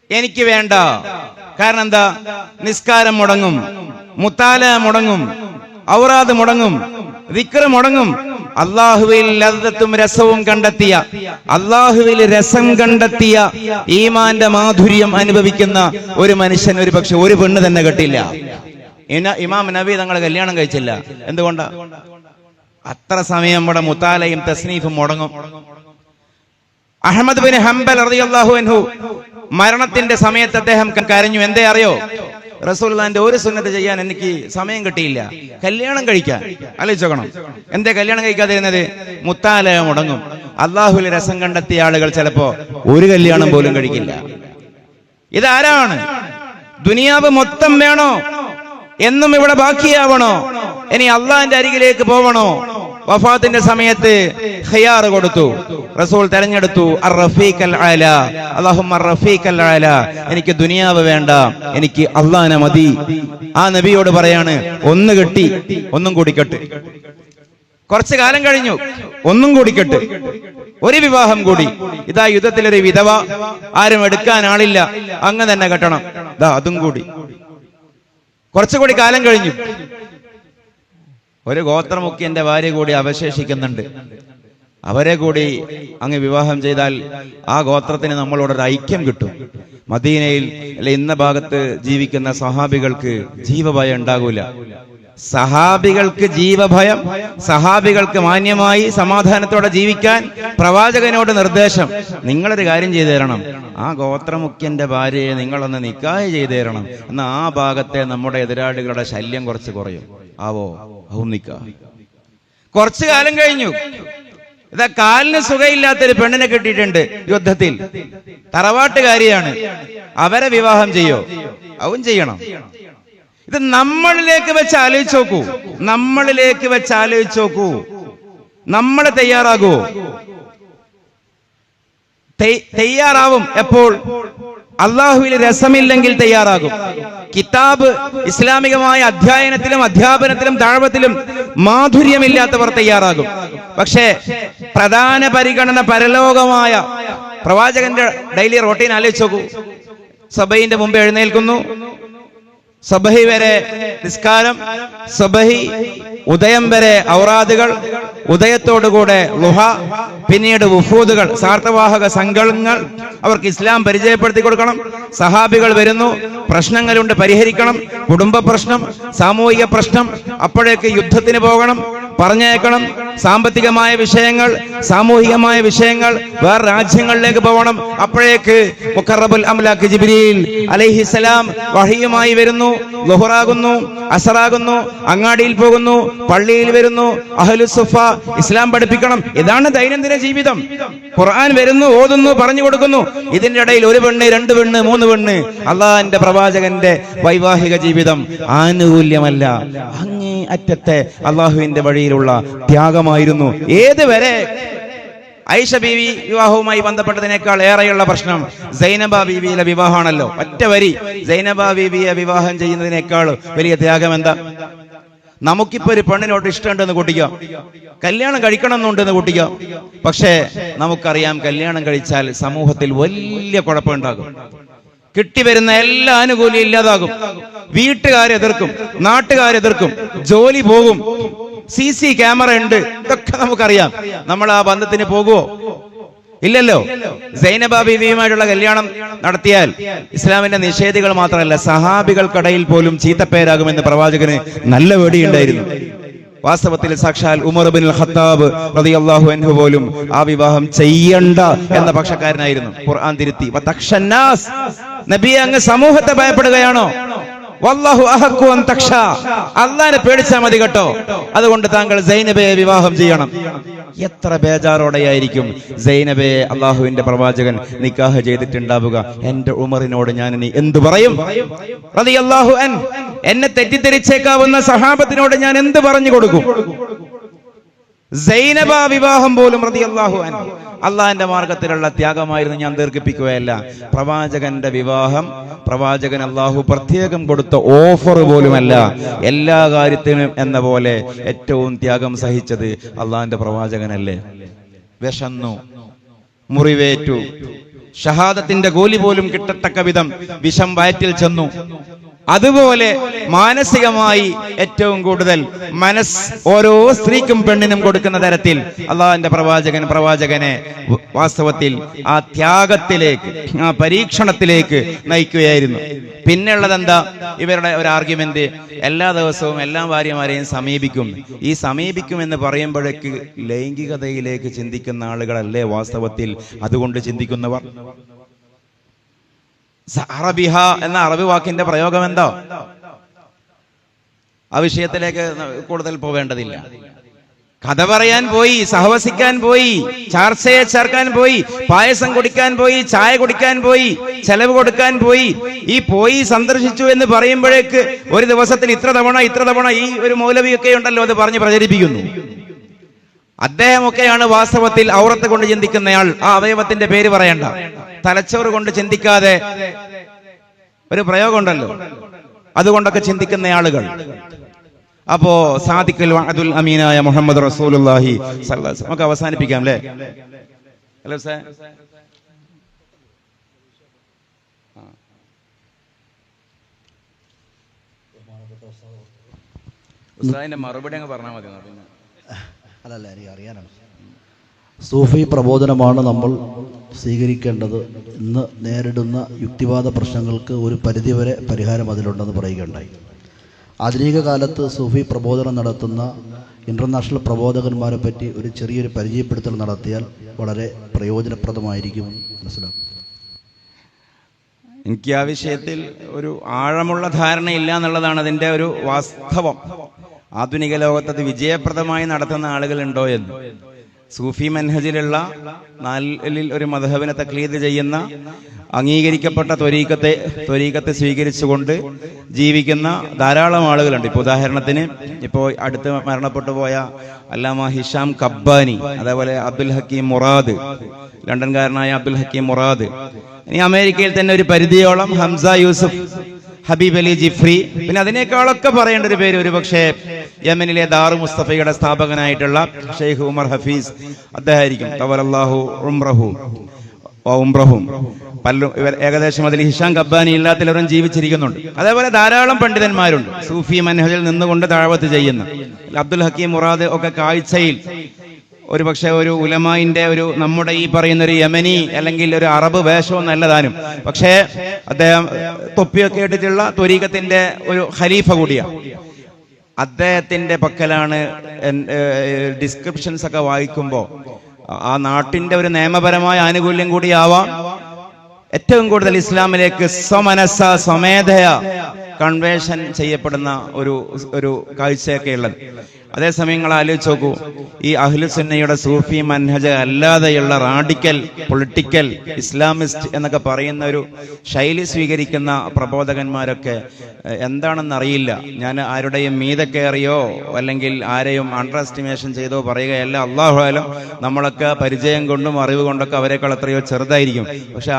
S2: എനിക്ക് വേണ്ട. കാരണം എന്താ? നിസ്കാരം മുടങ്ങും, മുത്താല മുടങ്ങും, ഔറാദ് മുടങ്ങും, ദിക്ർ മുടങ്ങും. അള്ളാഹുവിൽ ലദ്ദത്തും രസവും കണ്ടെത്തിയ, അള്ളാഹുവിൽ രസം കണ്ടെത്തിയ, ഈമാന്റെ മാധുര്യം അനുഭവിക്കുന്ന ഒരു മനുഷ്യൻ ഒരു പക്ഷെ ഒരു പെണ്ണ് തന്നെ കെട്ടില്ല. ഇമാം നബി തങ്ങൾ കല്യാണം കഴിച്ചില്ല. എന്തുകൊണ്ടാ? അത്ര സമയം ഇവിടെ മുത്താലയും തസ്നീഫും മുടങ്ങും. അഹ്മദ് ബിൻ ഹംബൽ റളിയല്ലാഹു അൻഹു മരണത്തിന്റെ സമയത്ത് അദ്ദേഹം കരഞ്ഞു. എന്തേ അറിയോ? റസൂലുള്ളാഹിന്റെ ഒരു സുന്നത്ത് ചെയ്യാൻ എനിക്ക് സമയം കിട്ടിയില്ല, കല്യാണം കഴിക്കാൻ. ആലോചിച്ചോക്കണം, എന്തേ കല്യാണം കഴിക്കാതിരുന്നത്? മുത്താലയ മുടങ്ങും. അള്ളാഹുവിൽ രസം കണ്ടെത്തിയ ആളുകൾ ചിലപ്പോ ഒരു കല്യാണം പോലും കഴിക്കില്ല. ഇതാരാണ്? ദുനിയാവ് മൊത്തം വേണോ? എന്നും ഇവിടെ ബാക്കിയാവണോ? ഇനി അള്ളാഹിന്റെ അരികിലേക്ക് പോവണോ? വഫാത്തിന്റെ സമയത്ത് ഖിയാർ കൊടുത്തു, റസൂൽ തെരഞ്ഞെടുത്തു അർ-റഫീഖൽ അല. അല്ലാഹുമ്മ അർ-റഫീഖൽ അല, എനിക്ക് ദുനിയാവ് വേണ്ട, എനിക്ക് അള്ളാഹനെ മതി. ആ നബിയോട് പറയാണ്, ഒന്ന് കെട്ടി, ഒന്നും കൂടി കെട്ട്. കുറച്ചു കാലം കഴിഞ്ഞു, ഒന്നും കൂടി കെട്ട്, ഒരു വിവാഹം കൂടി. ഇതാ യുദ്ധത്തിലൊരു വിധവ, ആരും എടുക്കാൻ ആളില്ല, അങ്ങ് തന്നെ കെട്ടണം. ഇതാ അതും കൂടി. കുറച്ചുകൂടി കാലം കഴിഞ്ഞു, ഒരു ഗോത്രമുഖ്യന്റെ ഭാര്യ കൂടി അവശേഷിക്കുന്നുണ്ട്. അവരെ കൂടി അങ്ങ് വിവാഹം ചെയ്താൽ ആ ഗോത്രത്തിന് നമ്മളോടൊരു ഐക്യം കിട്ടും. മദീനയിൽ അല്ലെ ഇന്ന ഭാഗത്ത് ജീവിക്കുന്ന സഹാബികൾക്ക് ജീവഭയം ഉണ്ടാകൂല. സഹാബികൾക്ക് ജീവഭയം, സഹാബികൾക്ക് മാന്യമായി സമാധാനത്തോടെ ജീവിക്കാൻ പ്രവാചകനോട് നിർദ്ദേശം, നിങ്ങളൊരു കാര്യം ചെയ്തു തരണം, ആ ഗോത്രമുഖ്യന്റെ ഭാര്യയെ നിങ്ങളൊന്ന് നിക്കാഹ് ചെയ്തു തരണം. എന്നാൽ ആ ഭാഗത്തെ നമ്മുടെ എതിരാളികളുടെ ശല്യം കുറച്ച് കുറയും. ആവോ നിക്കാഹ്. കുറച്ചു കാലം കഴിഞ്ഞു, ഇതാ കാലിന് സുഖമില്ലാത്തൊരു പെണ്ണിനെ കിട്ടിയിട്ടുണ്ട് യുദ്ധത്തിൽ, തറവാട്ടുകാരിയാണ്. അവരെ വിവാഹം ചെയ്യോ? അവൻ ചെയ്യണം. ഇത് നമ്മളിലേക്ക് വെച്ച് ആലോചിച്ച് നോക്കൂ, നമ്മളിലേക്ക് വെച്ച് ആലോചിച്ച് നോക്കൂ. നമ്മൾ തയ്യാറാകുമോ? തയ്യാറാവും. എപ്പോൾ? അള്ളാഹുവിൽ രസമില്ലെങ്കിൽ തയ്യാറാകും. കിതാബ് ഇസ്ലാമികമായ അധ്യയനത്തിലും അധ്യാപനത്തിലും ദഅവത്തിലും മാധുര്യമില്ലാത്തവർ തയ്യാറാകും. പക്ഷേ പ്രധാന പരിഗണന പരലോകമായ പ്രവാചകന്റെ ഡെയിലി റൊട്ടീൻ ആലോചിച്ച് നോക്കൂ. സബഹിന്റെ മുമ്പ് എഴുന്നേൽക്കുന്നു, സബഹി വരെ നിസ്കാരം, സബഹി ഉദയം വരെ ഔറാദുകൾ, ഉദയത്തോടുകൂടെ ലുഹ, പിന്നീട് വുഫൂദുകൾ, സാർത്ഥവാഹക സംഘങ്ങൾ, അവർക്ക് ഇസ്ലാം പരിചയപ്പെടുത്തി കൊടുക്കണം. സഹാബികൾ വരുന്നു, പ്രശ്നങ്ങളുണ്ട്, പരിഹരിക്കണം. കുടുംബ പ്രശ്നം, സാമൂഹിക പ്രശ്നം, അപ്പോഴേക്ക് യുദ്ധത്തിന് പോകണം, പറഞ്ഞേക്കണം. സാമ്പത്തികമായ വിഷയങ്ങൾ, സാമൂഹികമായ വിഷയങ്ങൾ, വേറെ രാജ്യങ്ങളിലേക്ക് പോകണം. അപ്പോഴേക്ക് മുഖറബുൽ അംലാക്ക് ജിബ്രീൽ അലൈഹിസ്സലാം വഹിയുമായി വരുന്നു. ളുഹറാകുന്നു, അസറാകുന്നു, അങ്ങാടിയിൽ പോകുന്നു, പള്ളിയിൽ വരുന്നു, അഹ്ലുസുഫ ഇസ്ലാം പഠിപ്പിക്കണം. ഇതാണ് ദൈനംദിന ജീവിതം. ഖുർആൻ വരുന്നു, ഓതുന്നു, പറഞ്ഞു കൊടുക്കുന്നു. ഇതിന്റെ ഇടയിൽ ഒരു പെണ്ണ്, രണ്ട് പെണ്ണ്, മൂന്ന് പെണ്ണ്. അള്ളാഹിന്റെ പ്രവാചകന്റെ വൈവാഹിക ജീവിതം ആനുകൂല്യമല്ല, അങ്ങേ അറ്റത്തെ അള്ളാഹുവിന്റെ വഴിയിലുള്ള ത്യാഗമായിരുന്നു. ഏതുവരെ? ഐഷ ബീവി വിവാഹവുമായി ബന്ധപ്പെട്ടതിനേക്കാൾ ഏറെയുള്ള പ്രശ്നം സൈനബ ബീവിയിലെ വിവാഹമാണല്ലോ. ഒറ്റ വരി, സൈനബ ബീവിയെ വിവാഹം ചെയ്യുന്നതിനേക്കാൾ വലിയ ത്യാഗം എന്താ? നമുക്കിപ്പോ ഒരു പെണ്ണിനോട്ട് ഇഷ്ടമുണ്ടെന്ന് കൂട്ടിക്കാം, കല്യാണം കഴിക്കണം എന്നുണ്ടെന്ന് കൂട്ടിക്കാം. പക്ഷേ നമുക്കറിയാം, കല്യാണം കഴിച്ചാൽ സമൂഹത്തിൽ വലിയ കുഴപ്പമുണ്ടാകും. കിട്ടിവരുന്ന എല്ലാ ആനുകൂല്യം ഇല്ലാതാകും. വീട്ടുകാരെതിർക്കും, നാട്ടുകാരെതിർക്കും, ജോലി പോകും, CC ക്യാമറ ഉണ്ട്, ഇതൊക്കെ നമുക്കറിയാം. നമ്മൾ ആ ബന്ധത്തിന് പോകുമോ? ഇല്ലല്ലോ. സൈനബ ബീവിയുമായിട്ടുള്ള കല്യാണം നടത്തിയാൽ ഇസ്ലാമിന്റെ നിഷേധികൾ മാത്രമല്ല, സഹാബികൾക്കിടയിൽ പോലും ചീത്തപ്പേരാകുമെന്ന് പ്രവാചകന് നല്ല പേടിയുണ്ടായിരുന്നു. വാസ്തവത്തിൽ സാക്ഷാൽ ഉമർ ബിൻ ഖത്താബ് റളിയല്ലാഹു അൻഹു പോലും ആ വിവാഹം ചെയ്യണ്ട എന്ന പക്ഷക്കാരനായിരുന്നു. ഖുർആൻ തിരുത്തി, വതഖ്ശന്നാസ്, നബിയെ അങ്ങ് സമൂഹത്തെ ഭയപ്പെടുകയാണോ? വല്ലാഹു അഹഖു അൻ തഖ്ശ, അല്ലാഹനെ പേടിച്ചാൽ മതി കേട്ടോ, അതുകൊണ്ട് താങ്കൾ സൈനബയെ വിവാഹം ചെയ്യണം. എത്ര ബേജാറോടെയായിരിക്കും സൈനബയെ അള്ളാഹുവിന്റെ പ്രവാചകൻ നിക്കാഹ് ചെയ്തിട്ടുണ്ടാവുക. എന്റെ ഉമറിനോട് ഞാൻ ഇനി എന്തു പറയും? റളിയല്ലാഹു അൻ, എന്നെ തെറ്റിദ്ധരിച്ചേക്കാവുന്ന സഹാബത്തിനോട് ഞാൻ എന്ത് പറഞ്ഞു കൊടുക്കും? സൈനബ വിവാഹം പോലും റളിയല്ലാഹു അൻ അള്ളാഹിന്റെ മാർഗത്തിലുള്ള ത്യാഗമായിരുന്നു. ഞാൻ ദീർഘിപ്പിക്കുകയല്ല. പ്രവാചകന്റെ വിവാഹം പ്രവാചകൻ അള്ളാഹു പ്രത്യേകം കൊടുത്ത ഓഫർ പോലുമല്ല. എല്ലാ കാര്യത്തിനും എന്ന പോലെ ഏറ്റവും ത്യാഗം സഹിച്ചത് അള്ളാഹിന്റെ പ്രവാചകനല്ലേ. വിശന്നു, മുറിവേറ്റു, ഷഹാദത്തിന്റെ കൂലി പോലും കിട്ടത്തക്ക വിധം വിഷം വയറ്റിൽ ചെന്നു. അതുപോലെ മാനസികമായി ഏറ്റവും കൂടുതൽ മനസ്സ് ഓരോ സ്ത്രീക്കും പെണ്ണിനും കൊടുക്കുന്ന തരത്തിൽ അള്ളാഹുവിന്റെ പ്രവാചകനെ വാസ്തവത്തിൽ ആ ത്യാഗത്തിലേക്ക്, ആ പരീക്ഷണത്തിലേക്ക് നയിക്കുകയായിരുന്നു. പിന്നെയുള്ളത് എന്താ? ഇവരുടെ ഒരു ആർഗ്യുമെന്റ്, എല്ലാ ദിവസവും എല്ലാ ഭാര്യമാരെയും സമീപിക്കും. ഈ സമീപിക്കും എന്ന് പറയുമ്പോഴേക്ക് ലൈംഗികതയിലേക്ക് ചിന്തിക്കുന്ന ആളുകളല്ലേ വാസ്തവത്തിൽ അതുകൊണ്ട് ചിന്തിക്കുന്നവർ. അറബിഹ എന്ന അറബി വാക്കിന്റെ പ്രയോഗം എന്താ? ആ വിഷയത്തിലേക്ക് കൂടുതൽ പോവേണ്ടതില്ല. കഥ പറയാൻ പോയി, സഹവസിക്കാൻ പോയി, ചാർച്ചയെ ചേർക്കാൻ പോയി, പായസം കുടിക്കാൻ പോയി, ചായ കുടിക്കാൻ പോയി, ചെലവ് കൊടുക്കാൻ പോയി. ഈ പോയി സന്ദർശിച്ചു എന്ന് പറയുമ്പോഴേക്ക് ഒരു ദിവസത്തിൽ ഇത്ര തവണ ഈ ഒരു മൗലവിയൊക്കെ ഉണ്ടല്ലോ അത് പറഞ്ഞ് പ്രചരിപ്പിക്കുന്നു. അദ്ദേഹമൊക്കെയാണ് വാസ്തവത്തിൽ ഔറത്ത് കൊണ്ട് ചിന്തിക്കുന്നയാൾ. ആ അവയവത്തിന്റെ പേര് പറയണ്ട, തലച്ചോറ് കൊണ്ട് ചിന്തിക്കാതെ ഒരു പ്രയോഗം ഉണ്ടല്ലോ, അതുകൊണ്ടൊക്കെ ചിന്തിക്കുന്ന ആളുകൾ. അപ്പോ സാദിഖുൽ വഅദുൽ അമീനായ മുഹമ്മദ് റസൂലുള്ളാഹി സ്വല്ലല്ലാഹു അലൈഹി വസല്ലം നമുക്ക് അവസാനിപ്പിക്കാം അല്ലേ? ഹലോ സാർ, ഉസ്താദിന്റെ മറുപടി അങ്ങ് പറഞ്ഞാൽ മതി.
S3: അല്ലല്ല, എനിക്ക് അറിയാനാണ്. സൂഫി പ്രബോധനമാണ് നമ്മൾ സ്വീകരിക്കേണ്ടത്. ഇന്ന് നേരിടുന്ന യുക്തിവാദ പ്രശ്നങ്ങൾക്ക് ഒരു പരിധിവരെ പരിഹാരം അതിലുണ്ടെന്ന് പറയുകയുണ്ടായി. ആധുനിക കാലത്ത് സൂഫി പ്രബോധനം നടത്തുന്ന ഇൻ്റർനാഷണൽ പ്രബോധകന്മാരെ പറ്റി ഒരു ചെറിയൊരു പരിചയപ്പെടുത്തൽ നടത്തിയാൽ വളരെ പ്രയോജനപ്രദമായിരിക്കും മനസ്സിലാക്കും.
S2: എനിക്ക് ആ വിഷയത്തിൽ ഒരു ആഴമുള്ള ധാരണയില്ല എന്നുള്ളതാണ് അതിൻ്റെ ഒരു വാസ്തവം. ആധുനിക ലോകത്ത് വിജയപ്രദമായി നടത്തുന്ന ആളുകളുണ്ടോ എന്ന്. സൂഫി മൻഹജിലുള്ള നാലിൽ ഒരു മദ്ഹബിനെ തഖ്ലീദ് ചെയ്യുന്ന, അംഗീകരിക്കപ്പെട്ട ത്വരീഖത്തെ സ്വീകരിച്ചുകൊണ്ട് ജീവിക്കുന്ന ധാരാളം ആളുകളുണ്ട്. ഇപ്പോൾ ഉദാഹരണത്തിന് ഇപ്പോൾ അടുത്ത് മരണപ്പെട്ടു പോയ അല്ലാമ ഹിഷാം കബ്ബാനി, അതേപോലെ അബ്ദുൽ ഹക്കീം മുറാദ്, ലണ്ടൻകാരനായ അബ്ദുൽ ഹക്കീം മുറാദ്, ഇനി അമേരിക്കയിൽ തന്നെ ഒരു പരിധിയോളം ഹംസ യൂസുഫ്, ഹബീബ് അലി ജിഫ്രി, പിന്നെ അതിനേക്കാളൊക്കെ പറയേണ്ട ഒരു പേര് ഒരുപക്ഷെ യമനിലെ ദാറു മുസ്തഫയുടെ സ്ഥാപകനായിട്ടുള്ള ഷെയ്ഖ് ഉമർ ഹഫീസ് അദ്ദേഹമായിരിക്കും. തവലല്ലാഹു ഉംറഹും പല്ലും ഏകദേശം അതിൽ ഹിഷാം കബ്ബാനി ഇല്ലാത്തവരും ജീവിച്ചിരിക്കുന്നുണ്ട്. അതേപോലെ ധാരാളം പണ്ഡിതന്മാരുണ്ട് സൂഫി മനഹജിൽ നിന്നുകൊണ്ട് ദഅവത്ത് ചെയ്യുന്ന. അബ്ദുൽ ഹക്കീം മുറാദ് ഒക്കെ കാഴ്ചയിൽ ഒരു പക്ഷെ ഒരു ഉലമായിന്റെ ഒരു നമ്മുടെ ഈ പറയുന്ന ഒരു യമനി അല്ലെങ്കിൽ ഒരു അറബ് വേഷവും നല്ലതാനും, പക്ഷേ അദ്ദേഹം തൊപ്പിയൊക്കെ ഇട്ടിട്ടുള്ള ത്വരീഖത്തിന്റെ ഒരു ഖലീഫ കൂടിയാണ്. അദ്ദേഹത്തിന്റെ പക്കലാണ് ഡിസ്ക്രിപ്ഷൻസ് ഒക്കെ വായിക്കുമ്പോൾ ആ നാട്ടിന്റെ ഒരു നിയമപരമായ ആനുകൂല്യം കൂടിയാവാം ഏറ്റവും കൂടുതൽ ഇസ്ലാമിലേക്ക് സ്വമേധയ കൺവേർഷൻ ചെയ്യപ്പെടുന്ന ഒരു കാഴ്ചയൊക്കെ ഉള്ളത്. അതേസമയം നിങ്ങൾ ആലോചിച്ച് നോക്കൂ, ഈ അഹ്ലുസുന്നയുടെ സൂഫി മൻഹജ് അല്ലാതെയുള്ള റാഡിക്കൽ പൊളിറ്റിക്കൽ ഇസ്ലാമിസ്റ്റ് എന്നൊക്കെ പറയുന്ന ഒരു ശൈലി സ്വീകരിക്കുന്ന പ്രബോധകന്മാരൊക്കെ എന്താണെന്ന് അറിയില്ല. ഞാൻ ആരുടെയും മീതെ കയറിയോ അല്ലെങ്കിൽ ആരെയും അണ്ടർ എസ്റ്റിമേഷൻ ചെയ്തോ പറയുകയല്ല. അല്ലാഹു അലം, നമ്മളൊക്കെ പരിചയം കൊണ്ടും അറിവ് കൊണ്ടൊക്കെ അവരെക്കാൾ എത്രയോ ചെറുതായിരിക്കും. പക്ഷെ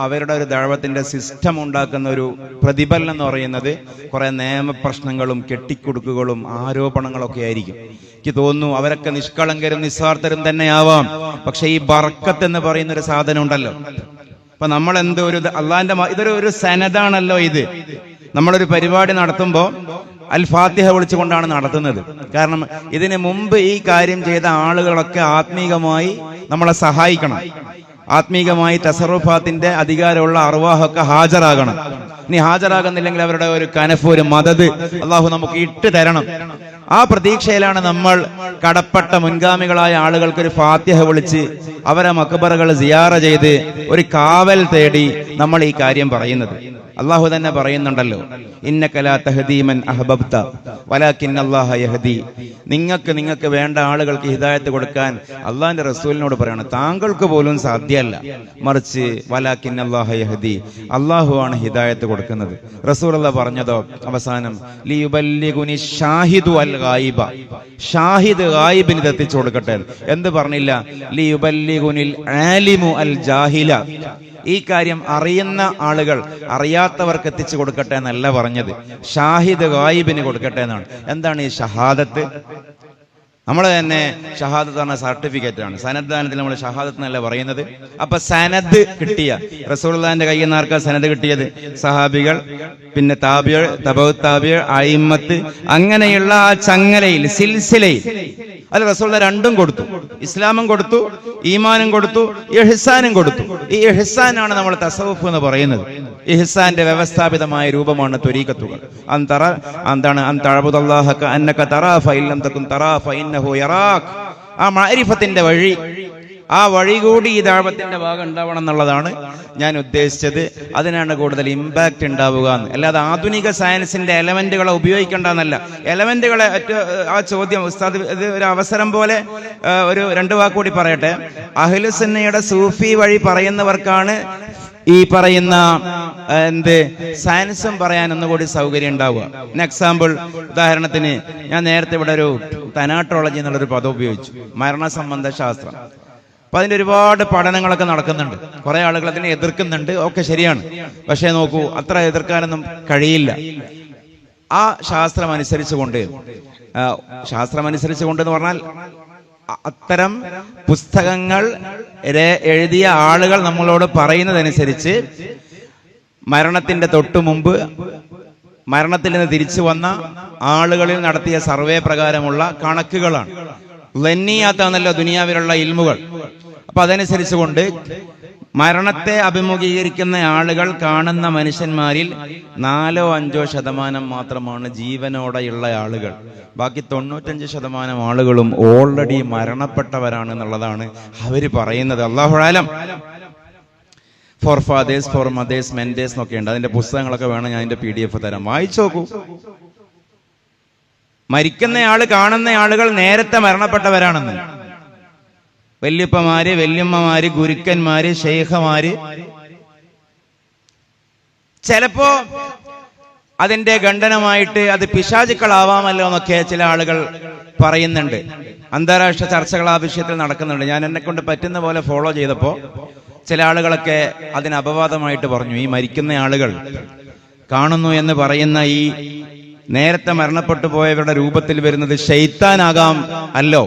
S2: അവരുടെ ഒരു ദഅവത്തിന്റെ സിസ്റ്റം ഉണ്ടാക്കുന്ന ഒരു പ്രതിഫലനം എന്ന് പറയുന്നത് കുറെ നിയമപ്രശ്നങ്ങളും കെട്ടിക്കൊടുക്കുകളും ആരോപണങ്ങളും ഒക്കെ ആയിരിക്കും. എനിക്ക് തോന്നുന്നു അവരൊക്കെ നിഷ്കളങ്കരും നിസ്വാർത്ഥരും തന്നെയാവാം. പക്ഷെ ഈ ബർക്കത്ത് എന്ന് പറയുന്ന ഒരു സാധനം ഉണ്ടല്ലോ, അപ്പൊ നമ്മൾ എന്ത് ഒരു അള്ളാന്റെ ഇതൊരു സനദാണല്ലോ ഇത്. നമ്മളൊരു പരിപാടി നടത്തുമ്പോൾ അൽ ഫാത്തിഹ വിളിച്ചുകൊണ്ടാണ് നടത്തുന്നത്. കാരണം ഇതിന് മുമ്പ് ഈ കാര്യം ചെയ്ത ആളുകളൊക്കെ ആത്മീകമായി നമ്മളെ സഹായിക്കണം. ആത്മീകമായി തസറുഫാത്തിന്റെ അധികാരമുള്ള അർവാഹൊക്കെ ഹാജരാകണം. ഇനി ഹാജരാകുന്നില്ലെങ്കിൽ അവരുടെ ഒരു കനഫ്, ഒരു മദത് അള്ളാഹു നമുക്ക് ഇട്ട് തരണം. ആ പ്രതീക്ഷയിലാണ് നമ്മൾ കടപ്പെട്ട മുൻഗാമികളായ ആളുകൾക്ക് ഒരു ഫാത്തിഹ വിളിച്ച് അവരെ മക്ബറകൾ സിയാറ ചെയ്ത് ഒരു കാവൽ തേടി നമ്മൾ ഈ കാര്യം പറയുന്നത്. അള്ളാഹു തന്നെ പറയുന്നുണ്ടല്ലോ, ഇന്നക ലാ തഹ്ദീ മൻ അഹ്ബബ്ത വലാകിന്ന അല്ലാഹ യഹ്ദി. നിങ്ങൾക്ക് വേണ്ട ആളുകൾക്ക് ഹിദായത്ത് കൊടുക്കാൻ അള്ളാഹിന്റെ റസൂലിനോട് പറയാണ്, താങ്കൾക്ക് പോലും സാധ്യമല്ല. മറിച്ച് വലാകിന്ന അല്ലാഹ യഹ്ദി, അള്ളാഹു ആണ് ഹിദായത്ത് കൊടുക്കുന്നത്. റസൂലുള്ള പറഞ്ഞതോ അവസാനം ലിയുബല്ലിഗുനി ഷാഹിദു അൽ ഗായിബ, ഷാഹിദ് ഗായിബിന് എത്തിച്ചു കൊടുക്കട്ടെ. എന്ത് പറഞ്ഞില്ല? ലിയുബല്ലിഗുനിൽ ആലിമു അൽ ജാഹില, ഈ കാര്യം അറിയുന്ന ആളുകൾ അറിയാത്തവർക്ക് എത്തിച്ചു കൊടുക്കട്ടെ എന്നല്ല പറഞ്ഞത്, ഷാഹിദ് ഗായിബിന് കൊടുക്കട്ടെ എന്നാണ്. എന്താണ് ഈ ഷഹാദത്ത്? നമ്മൾ തന്നെ ഷഹാദത്ത് പറഞ്ഞ സർട്ടിഫിക്കറ്റ് ആണ്. സനദ്ദാനത്തിൽ നമ്മൾ ഷഹാദത്ത് എന്നല്ല പറയുന്നത്. അപ്പൊ സനദ് കിട്ടിയ റസൂലുള്ളാഹിന്റെ കയ്യിൽ നിന്ന് ആർക്കാ സനദ് കിട്ടിയത്? സഹാബികൾ, പിന്നെ താബികൾ, തബഉ താബികൾ, അയിമ്മത്ത്, അങ്ങനെയുള്ള ആ ചങ്ങലയിൽ, സിൽസിലയിൽ അത് റസൂലുള്ള രണ്ടും കൊടുത്തു. ഇസ്ലാമും കൊടുത്തു, ഈമാനും കൊടുത്തു, ഇഹ്സാനും കൊടുത്തു. ഈ ഇഹ്സാനാണ് നമ്മൾ തസവുഫ് എന്ന് പറയുന്നത്. ഇഹ്സാന്റെ വ്യവസ്ഥാപിതമായ രൂപമാണ് ത്വരീഖത്തുകൾ. അൻതഅബ്ദുല്ലാഹ കഅന്നക തറാ ഫഇല്ലം തകുൻ തറാ ഫഇന്നഹു യറാക്. ആ മഅരിഫത്തിന്റെ വഴി, ആ വഴി കൂടി ഈ ദഅവത്തിന്റെ ഭാഗം ഉണ്ടാവണം എന്നുള്ളതാണ് ഞാൻ ഉദ്ദേശിച്ചത്. അതിനാണ് കൂടുതൽ ഇമ്പാക്റ്റ് ഉണ്ടാവുക എന്ന്. അല്ലാതെ ആധുനിക സയൻസിന്റെ എലമെന്റുകളെ ഉപയോഗിക്കേണ്ടെന്നല്ല. എലമെന്റുകളെ ആ ചോദ്യം ഉസ്താദ് ഇത് ഒരു അവസരം പോലെ ഒരു 2 വാക്കുകൂടി പറയട്ടെ. അഹ്ലുസുന്നയുടെ സൂഫി വഴി പറയുന്നവർക്കാണ് ഈ പറയുന്ന സയൻസും പറയാൻ ഒന്നുകൂടി സൗകര്യം ഉണ്ടാവുക. എക്സാമ്പിൾ, ഉദാഹരണത്തിന് ഞാൻ നേരത്തെ ഇവിടെ ഒരു തനാട്രോളജി എന്നുള്ളൊരു പദം ഉപയോഗിച്ചു, മരണസംബന്ധ ശാസ്ത്രം. അപ്പൊ അതിന്റെ ഒരുപാട് പഠനങ്ങളൊക്കെ നടക്കുന്നുണ്ട്. കുറെ ആളുകൾ അതിനെ എതിർക്കുന്നുണ്ട്, ഒക്കെ ശരിയാണ്. പക്ഷെ നോക്കൂ, അത്ര എതിർക്കാനൊന്നും കഴിയില്ല. ആ ശാസ്ത്രം അനുസരിച്ചുകൊണ്ട് എന്ന് പറഞ്ഞാൽ അത്തരം പുസ്തകങ്ങൾ എഴുതിയ ആളുകൾ നമ്മളോട് പറയുന്നതനുസരിച്ച് മരണത്തിന്റെ തൊട്ടു മുമ്പ് മരണത്തിൽ നിന്ന് തിരിച്ചു വന്ന ആളുകളിൽ നടത്തിയ സർവേ പ്രകാരമുള്ള കണക്കുകളാണ്. ലന്നിയാത്താണല്ലോ ദുനിയാവിലുള്ള ഇൽമുകൾ. അപ്പൊ അതനുസരിച്ചുകൊണ്ട് മരണത്തെ അഭിമുഖീകരിക്കുന്ന ആളുകൾ കാണുന്ന മനുഷ്യന്മാരിൽ 4-5% മാത്രമാണ് ജീവനോടെയുള്ള ആളുകൾ. ബാക്കി 95% ആളുകളും ഓൾറെഡി മരണപ്പെട്ടവരാണ് എന്നുള്ളതാണ് അവര് പറയുന്നത്. അല്ലാഹു ആലം. For fathers, for mothers, menders എന്നൊക്കെ ഉണ്ട്. അതിന്റെ പുസ്തകങ്ങളൊക്കെ വേണം, ഞാൻ അതിന്റെ PDF തരാം, വായിച്ചു നോക്കൂ. മരിക്കുന്നയാള് കാണുന്ന ആളുകൾ നേരത്തെ മരണപ്പെട്ടവരാണെന്ന്. വല്യപ്പമാര്, വല്യമ്മമാര്, ഗുരുക്കന്മാര്, ശൈഖമാര്. ചിലപ്പോ അതിന്റെ ഖണ്ഡനമായിട്ട് അത് പിശാചുക്കളാവാമല്ലോ എന്നൊക്കെ ചില ആളുകൾ പറയുന്നുണ്ട്. അന്താരാഷ്ട്ര ചർച്ചകൾ ആ വിഷയത്തിൽ നടക്കുന്നുണ്ട്. ഞാൻ എന്നെ കൊണ്ട് പറ്റുന്ന പോലെ ഫോളോ ചെയ്തപ്പോ ചില ആളുകളൊക്കെ അതിന് അപവാദമായിട്ട് പറഞ്ഞു, ഈ മരിക്കുന്ന ആളുകൾ കാണുന്നു എന്ന് പറയുന്ന ഈ നേരത്തെ മരണപ്പെട്ടു പോയവരുടെ രൂപത്തിൽ വരുന്നത് ശൈത്താനാകാം അല്ലോ,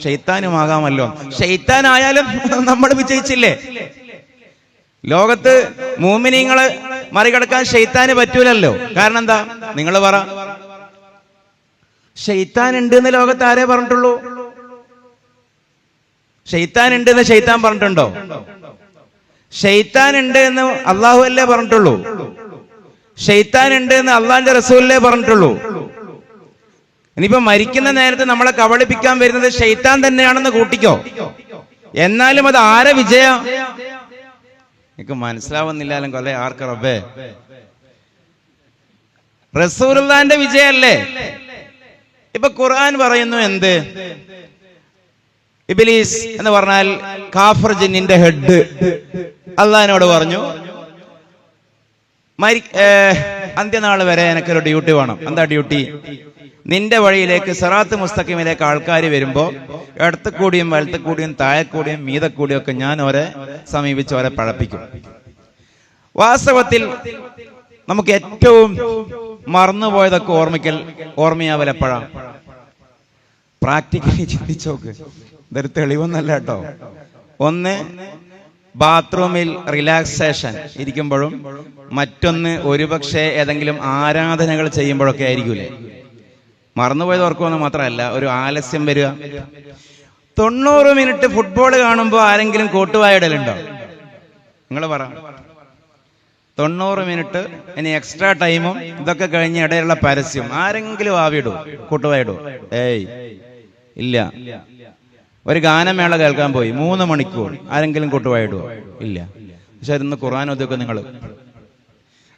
S2: ശൈത്താനുമാകാമല്ലോ. ശൈത്താനായാലും നമ്മൾ വിജയിച്ചില്ലേ? ലോകത്ത് മുഅ്മിനീങ്ങളെ മറികടക്കാൻ ശൈത്താന് പറ്റൂലല്ലോ. കാരണം എന്താ? നിങ്ങൾ പറ, ശൈത്താൻ ഉണ്ട് എന്ന് ലോകത്ത് ആരേ പറഞ്ഞിട്ടുള്ളൂ? ശൈത്താൻ ഉണ്ട് എന്ന് ശൈത്താൻ പറഞ്ഞിട്ടുണ്ടോ? ശൈത്താൻ ഉണ്ട് എന്ന് അള്ളാഹു അല്ലേ പറഞ്ഞിട്ടുള്ളൂ? ശൈത്താൻ ഉണ്ട് എന്ന് അള്ളാഹിന്റെ റസൂലേ പറഞ്ഞിട്ടുള്ളൂ. ഇനിയിപ്പോ മരിക്കുന്ന നേരത്തെ നമ്മളെ കബളിപ്പിക്കാൻ വരുന്നത് ശൈത്താൻ തന്നെയാണെന്ന് കൂട്ടിക്കോ. എന്നാലും അത് ആരെ വിജയ? എനിക്ക് മനസ്സിലാവുന്നില്ലാലും കൊല്ലേ ആർക്ക് റബ്ബേ? റസൂലുള്ളാഹിന്റെ വിജയല്ലേ? ഇപ്പൊ ഖുർആൻ പറയുന്നു എന്ത്? ഇബ്ലീസ് എന്ന് പറഞ്ഞാൽ കാഫർ ജിന്നിന്റെ ഹെഡ് അള്ളാഹിനോട് പറഞ്ഞു, അന്ത്യനാൾ വരെ എനിക്കൊരു ഡ്യൂട്ടി വേണം. എന്താ ഡ്യൂട്ടി? നിന്റെ വഴിയിലേക്ക് സിറാത്ത് മുസ്തഖീമിലേക്ക് ആൾക്കാർ വരുമ്പോ ഇടത്ത് കൂടിയും വലത്ത് കൂടിയും താഴെ കൂടിയും മീതെ കൂടിയും ഒക്കെ ഞാൻ ഓരെ സമീപിച്ച് ഓരെ പഴപ്പിക്കും. വാസ്തവത്തിൽ നമുക്ക് ഏറ്റവും മറന്നുപോയതൊക്കെ ഓർമ്മയാവൽ എപ്പോഴാണ്? പ്രാക്ടിക്കലി ചിന്തിച്ചോക്ക്. ഇതൊരു തെളിവൊന്നല്ല കേട്ടോ. ഒന്ന്, ബാത്റൂമിൽ റിലാക്സേഷൻ ഇരിക്കുമ്പോഴും മറ്റൊന്ന് ഒരുപക്ഷെ ഏതെങ്കിലും ആരാധനകൾ ചെയ്യുമ്പോഴൊക്കെ ആയിരിക്കൂലേ. മറന്നുപോയത് ഓർക്കുമെന്ന് മാത്രമല്ല, ഒരു ആലസ്യം വരിക. 90 മിനിറ്റ് ഫുട്ബോൾ കാണുമ്പോൾ ആരെങ്കിലും കോട്ടുവായിടലുണ്ടോ? നിങ്ങൾ പറ. 90 മിനിറ്റ് ഇനി എക്സ്ട്രാ ടൈമും ഇതൊക്കെ കഴിഞ്ഞ് ഇടയിലുള്ള പരസ്യം ആരെങ്കിലും ആവിയിടും, കൂട്ടുവായിടും? ഏയ് ഇല്ല. ഒരു ഗാനമേള കേൾക്കാൻ പോയി 3 മണിക്കൂർ, ആരെങ്കിലും കൂട്ടുവായിടുവോ? ഇല്ല. പക്ഷെ ഇന്ന് ഖുർആൻ ഓതുക നിങ്ങൾ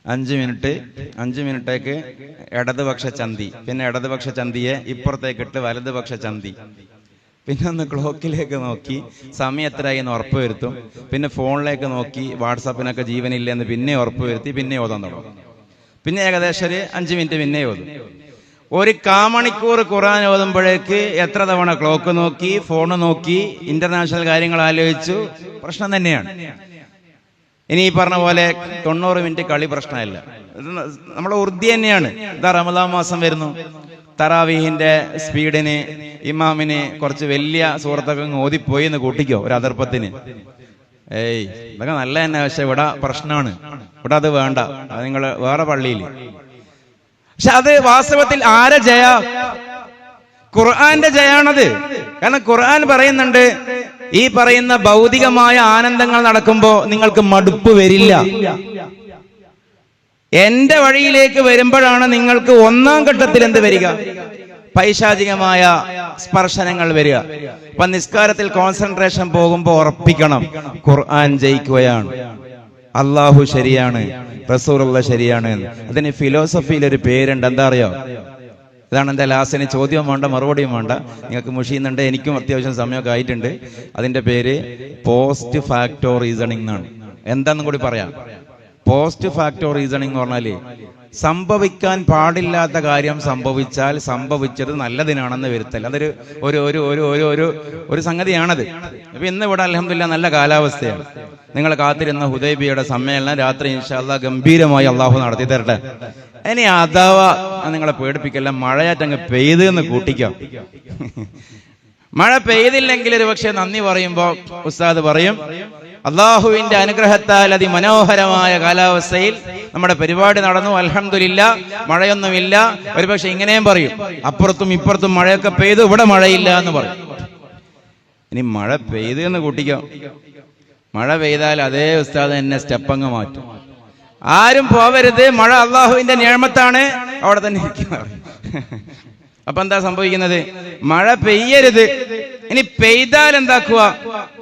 S2: 5 മിനിറ്റേക്ക് ഇടതുപക്ഷ ചന്തി, പിന്നെ ഇടതുപക്ഷ ചന്തിയെ ഇപ്പുറത്തേക്കിട്ട് വലതുപക്ഷ ചന്തി, പിന്നെ ഒന്ന് ക്ലോക്കിലേക്ക് നോക്കി സമയം എത്രയായി എന്ന് ഉറപ്പ് വരുത്തും, പിന്നെ ഫോണിലേക്ക് നോക്കി വാട്സാപ്പിനൊക്കെ ജീവനില്ലെന്ന് പിന്നെ ഉറപ്പ് വരുത്തി പിന്നെ ഓതാൻ തുടങ്ങും. പിന്നെ ഏകദേശം ഒരു 5 മിനിറ്റ് പിന്നെ ഓതും. ഒരു കാമണിക്കൂർ ഖുർആൻ ഓതുമ്പോഴേക്ക് എത്ര തവണ ക്ലോക്ക് നോക്കി, ഫോണ് നോക്കി, ഇന്റർനാഷണൽ കാര്യങ്ങൾ ആലോചിച്ചു, പ്രശ്നം തന്നെയാണ്. ഇനി ഈ പറഞ്ഞ പോലെ 90 മിനിറ്റ് കളി പ്രശ്നമല്ല, നമ്മളെ ഉറുദി തന്നെയാണ്. ഇതാ റമദാൻ മാസം വരുന്നു, തറാവീഹിന്റെ സ്പീഡിന് ഇമാമിന് കുറച്ച് വലിയ സൂറത്തൊക്കെ ഓതിപ്പോയി എന്ന് കൂട്ടിക്കോ ഒരു അതിർപ്പത്തിന്. ഏയ് ഇതൊക്കെ നല്ല തന്നെ, പക്ഷെ ഇവിടെ പ്രശ്നമാണ്, ഇവിടെ അത് വേണ്ട, അത് നിങ്ങൾ വേറെ പള്ളിയിൽ. പക്ഷെ അത് വാസ്തവത്തിൽ ആരെ ജയ? ഖുർആന്റെ ജയാണത്. കാരണം ഖുർആൻ പറയുന്നുണ്ട്, ഈ പറയുന്ന ഭൗതികമായ ആനന്ദങ്ങൾ നടക്കുമ്പോ നിങ്ങൾക്ക് മടുപ്പ് വരില്ല. എന്റെ വഴിയിലേക്ക് വരുമ്പോഴാണ് നിങ്ങൾക്ക് ഒന്നാം ഘട്ടത്തിൽ എന്ത് വരിക? പൈശാചികമായ സ്പർശനങ്ങൾ വരിക. അപ്പൊ നിസ്കാരത്തിൽ കോൺസെൻട്രേഷൻ പോകുമ്പോ ഉറപ്പിക്കണം, ഖുർആൻ ജയിക്കുകയാണ്, അള്ളാഹു ശരിയാണ്, റസൂലുള്ള ശരിയാണ്. അതിന് ഫിലോസഫിയിൽ ഒരു പേരുണ്ട്, എന്താ അറിയോ? ഇതാണ് എൻ്റെ ലാസ്റ്റിന് ചോദ്യവും വേണ്ട മറുപടിയും വേണ്ട, നിങ്ങൾക്ക് മുഷിയുന്നുണ്ട്, എനിക്കും അത്യാവശ്യം സമയമൊക്കെ ആയിട്ടുണ്ട്. അതിന്റെ പേര് പോസ്റ്റ് ഫാക്ടോ റീസണിങ് എന്നാണ്. എന്താന്നും കൂടി പറയാം. പോസ്റ്റ് ഫാക്ടോ റീസണിങ് എന്ന് പറഞ്ഞാല് സംഭവിക്കാൻ പാടില്ലാത്ത കാര്യം സംഭവിച്ചാൽ സംഭവിച്ചത് നല്ലതിനാണെന്ന് വരുത്തൽ. അതൊരു ഒരു ഒരു ഒരു ഒരു ഒരു ഒരു സംഗതിയാണത്. അപ്പൊ ഇന്ന് ഇവിടെ അൽഹംദുലില്ലാഹ് നല്ല കാലാവസ്ഥയാണ്. നിങ്ങൾ കാത്തിരുന്ന ഹുദൈബിയയുടെ സമ്മേളനം രാത്രി ഇൻഷാ അല്ലാഹ് ഗംഭീരമായി അള്ളാഹു നടത്തി തരട്ടെ. ഇനി അഥവാ നിങ്ങളെ പേടിപ്പിക്കല്ല, മഴയാറ്റങ്ങ് പെയ്ത് എന്ന് കൂട്ടിക്കോ. മഴ പെയ്തില്ലെങ്കിൽ ഒരു പക്ഷെ നന്ദി പറയുമ്പോ ഉസ്താദ് പറയും, അള്ളാഹുവിന്റെ അനുഗ്രഹത്താൽ അതിമനോഹരമായ കാലാവസ്ഥയിൽ നമ്മുടെ പരിപാടി നടന്നു, അൽഹംദുലില്ലാഹ്, മഴയൊന്നുമില്ല. ഒരുപക്ഷെ ഇങ്ങനെയും പറയും, അപ്പുറത്തും ഇപ്പുറത്തും മഴയൊക്കെ പെയ്തു, ഇവിടെ മഴയില്ല എന്ന് പറയും. ഇനി മഴ പെയ്ത് എന്ന് കൂട്ടിക്കോ. മഴ പെയ്താൽ അതേ ഉസ്താദ് എന്നെ സ്റ്റെപ്പങ്ങ് മാറ്റും. ആരും പോവരുത്, മഴ അള്ളാഹുവിന്റെ നിഅമത്താണ്, അവിടെ തന്നെ ഇരിക്കുന്നത്. അപ്പൊ എന്താ സംഭവിക്കുന്നത്? മഴ പെയ്യരുത്. ഇനി പെയ്താൽ എന്താക്കുക?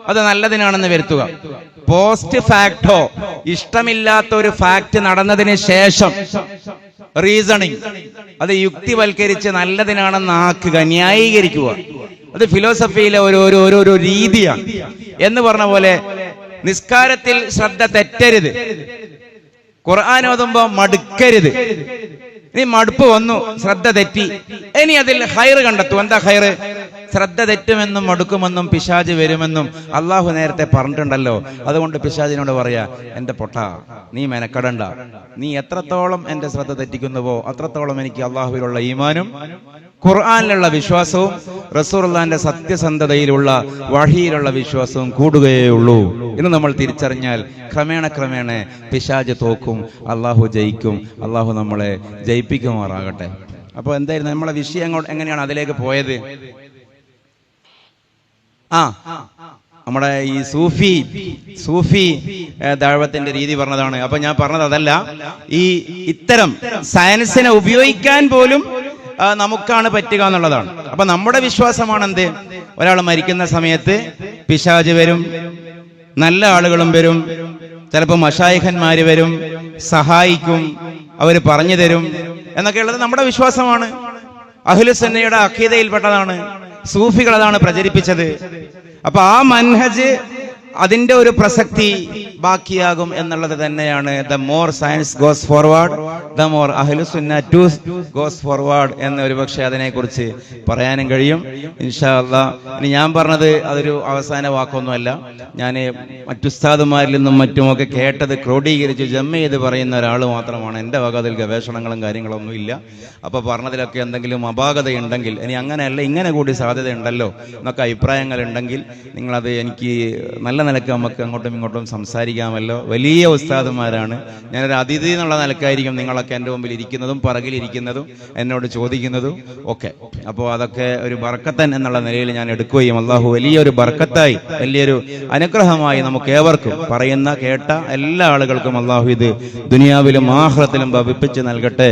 S2: അത് നല്ലതിനാണെന്ന് വരുത്തുക. പോസ്റ്റ് ഫാക്ടോ, ഇഷ്ടമില്ലാത്ത ഒരു ഫാക്ട് നടന്നതിന് ശേഷം റീസണിങ്, അത് യുക്തിവൽക്കരിച്ച് നല്ലതിനാണെന്ന് ആക്കുക, ന്യായീകരിക്കുക. അത് ഫിലോസഫിയിലെ ഒരു രീതിയാണ്. എന്ന് പറഞ്ഞ പോലെ നിസ്കാരത്തിൽ ശ്രദ്ധ തെറ്റരുത്, ഖുർആൻ ഓതുമ്പോ മടുക്കരുത്. ഇനി മടുപ്പ് വന്നു, ശ്രദ്ധ തെറ്റി, ഇനി അതിൽ ഖൈർ കണ്ടെത്തും. എന്താ ഖൈർ? ശ്രദ്ധ തെറ്റുമെന്നും മടുക്കുമെന്നും പിശാച് വരുമെന്നും അള്ളാഹു നേരത്തെ പറഞ്ഞിട്ടുണ്ടല്ലോ. അതുകൊണ്ട് പിശാചിനോട് പറയാ, എന്റെ പൊട്ട, നീ മെനക്കെടണ്ട, നീ എത്രത്തോളം എന്റെ ശ്രദ്ധ തെറ്റിക്കുന്നുവോ അത്രത്തോളം എനിക്ക് അള്ളാഹുവിലുള്ള ഈമാനും ഖുർആനിലുള്ള വിശ്വാസവും റസൂലുള്ളാഹിന്റെ സത്യസന്ധതയിലുള്ള വഹിയിലുള്ള വിശ്വാസവും കൂടുകയേ ഉള്ളൂ എന്ന് നമ്മൾ തിരിച്ചറിഞ്ഞാൽ ക്രമേണ പിശാച് തോക്കും, അള്ളാഹു ജയിക്കും. അള്ളാഹു നമ്മളെ ജയിപ്പിക്കുമാറാകട്ടെ. അപ്പൊ എന്തായിരുന്നു നമ്മളെ വിഷയം? എങ്ങനെയാണ് അതിലേക്ക് പോയത്? നമ്മുടെ ഈ സൂഫി ദഅവത്തിന്റെ രീതി പറഞ്ഞതാണ്. അപ്പൊ ഞാൻ പറഞ്ഞത് അതല്ല, ഇത്തരം സയൻസിനെ ഉപയോഗിക്കാൻ പോലും നമുക്കാണ് പറ്റുക എന്നുള്ളതാണ്. അപ്പൊ നമ്മുടെ വിശ്വാസമാണ് എന്ത്? ഒരാൾ മരിക്കുന്ന സമയത്ത് പിശാച് വരും, നല്ല ആളുകളും വരും, ചിലപ്പോൾ മശായിഖന്മാര് വരും, സഹായിക്കും, അവര് പറഞ്ഞു തരും എന്നൊക്കെയുള്ളത് നമ്മുടെ വിശ്വാസമാണ്. അഹ്ലുസുന്നയുടെ അഖീദയിൽപ്പെട്ടതാണ്. സൂഫികൾ അതാണ് പ്രചരിപ്പിച്ചത്. അപ്പൊ ആ മൻഹജ്, അതിന്റെ ഒരു പ്രസക്തി ബാക്കിയാകും എന്നുള്ളത് തന്നെയാണ്. The more science goes forward, the more അഹ്ലുസുന്ന ടു ഗോസ് ഫോർവേഡ് എന്ന് ഒരുപക്ഷെ അതിനെക്കുറിച്ച് പറയാനും കഴിയും ഇൻഷാ അല്ലാഹ്. ഇനി ഞാൻ പറഞ്ഞത് അതൊരു അവസാന വാക്കൊന്നുമല്ല. ഞാൻ മറ്റുസ്താദുമാരിൽ നിന്നും മറ്റുമൊക്കെ കേട്ടത് ക്രോഡീകരിച്ച് ജമ്മ ചെയ്ത് പറയുന്ന ഒരാൾ മാത്രമാണ്. എൻ്റെ വക അതിൽ ഗവേഷണങ്ങളും കാര്യങ്ങളൊന്നും ഇല്ല. അപ്പോൾ പറഞ്ഞതിലൊക്കെ എന്തെങ്കിലും അപാകതയുണ്ടെങ്കിൽ, ഇനി അങ്ങനെയല്ല ഇങ്ങനെ കൂടി സാധ്യതയുണ്ടല്ലോ എന്നൊക്കെ അഭിപ്രായങ്ങൾ ഉണ്ടെങ്കിൽ നിങ്ങളത് എനിക്ക് നല്ല നിലക്ക് നമുക്ക് അങ്ങോട്ടും ഇങ്ങോട്ടും സംസാരിക്കാമല്ലോ. വലിയ ഉസ്താദുമാരാണ്. ഞാനൊരു അതിഥി എന്നുള്ള നിലക്കായിരിക്കും നിങ്ങളൊക്കെ എൻ്റെ മുമ്പിൽ ഇരിക്കുന്നതും പറകിലിരിക്കുന്നതും എന്നോട് ചോദിക്കുന്നതും ഒക്കെ. അപ്പോൾ അതൊക്കെ ഒരു ബർക്കത്തൻ എന്നുള്ള നിലയിൽ ഞാൻ എടുക്കുകയും അള്ളാഹു വലിയൊരു ബർക്കത്തായി വലിയൊരു അനുഗ്രഹമായി നമുക്ക് ഏവർക്കും പറയുന്ന കേട്ട എല്ലാ ആളുകൾക്കും അള്ളാഹു ഇത് ദുനിയാവിലും ആഖിറത്തിലും ഭവിപ്പിച്ച് നൽകട്ടെ.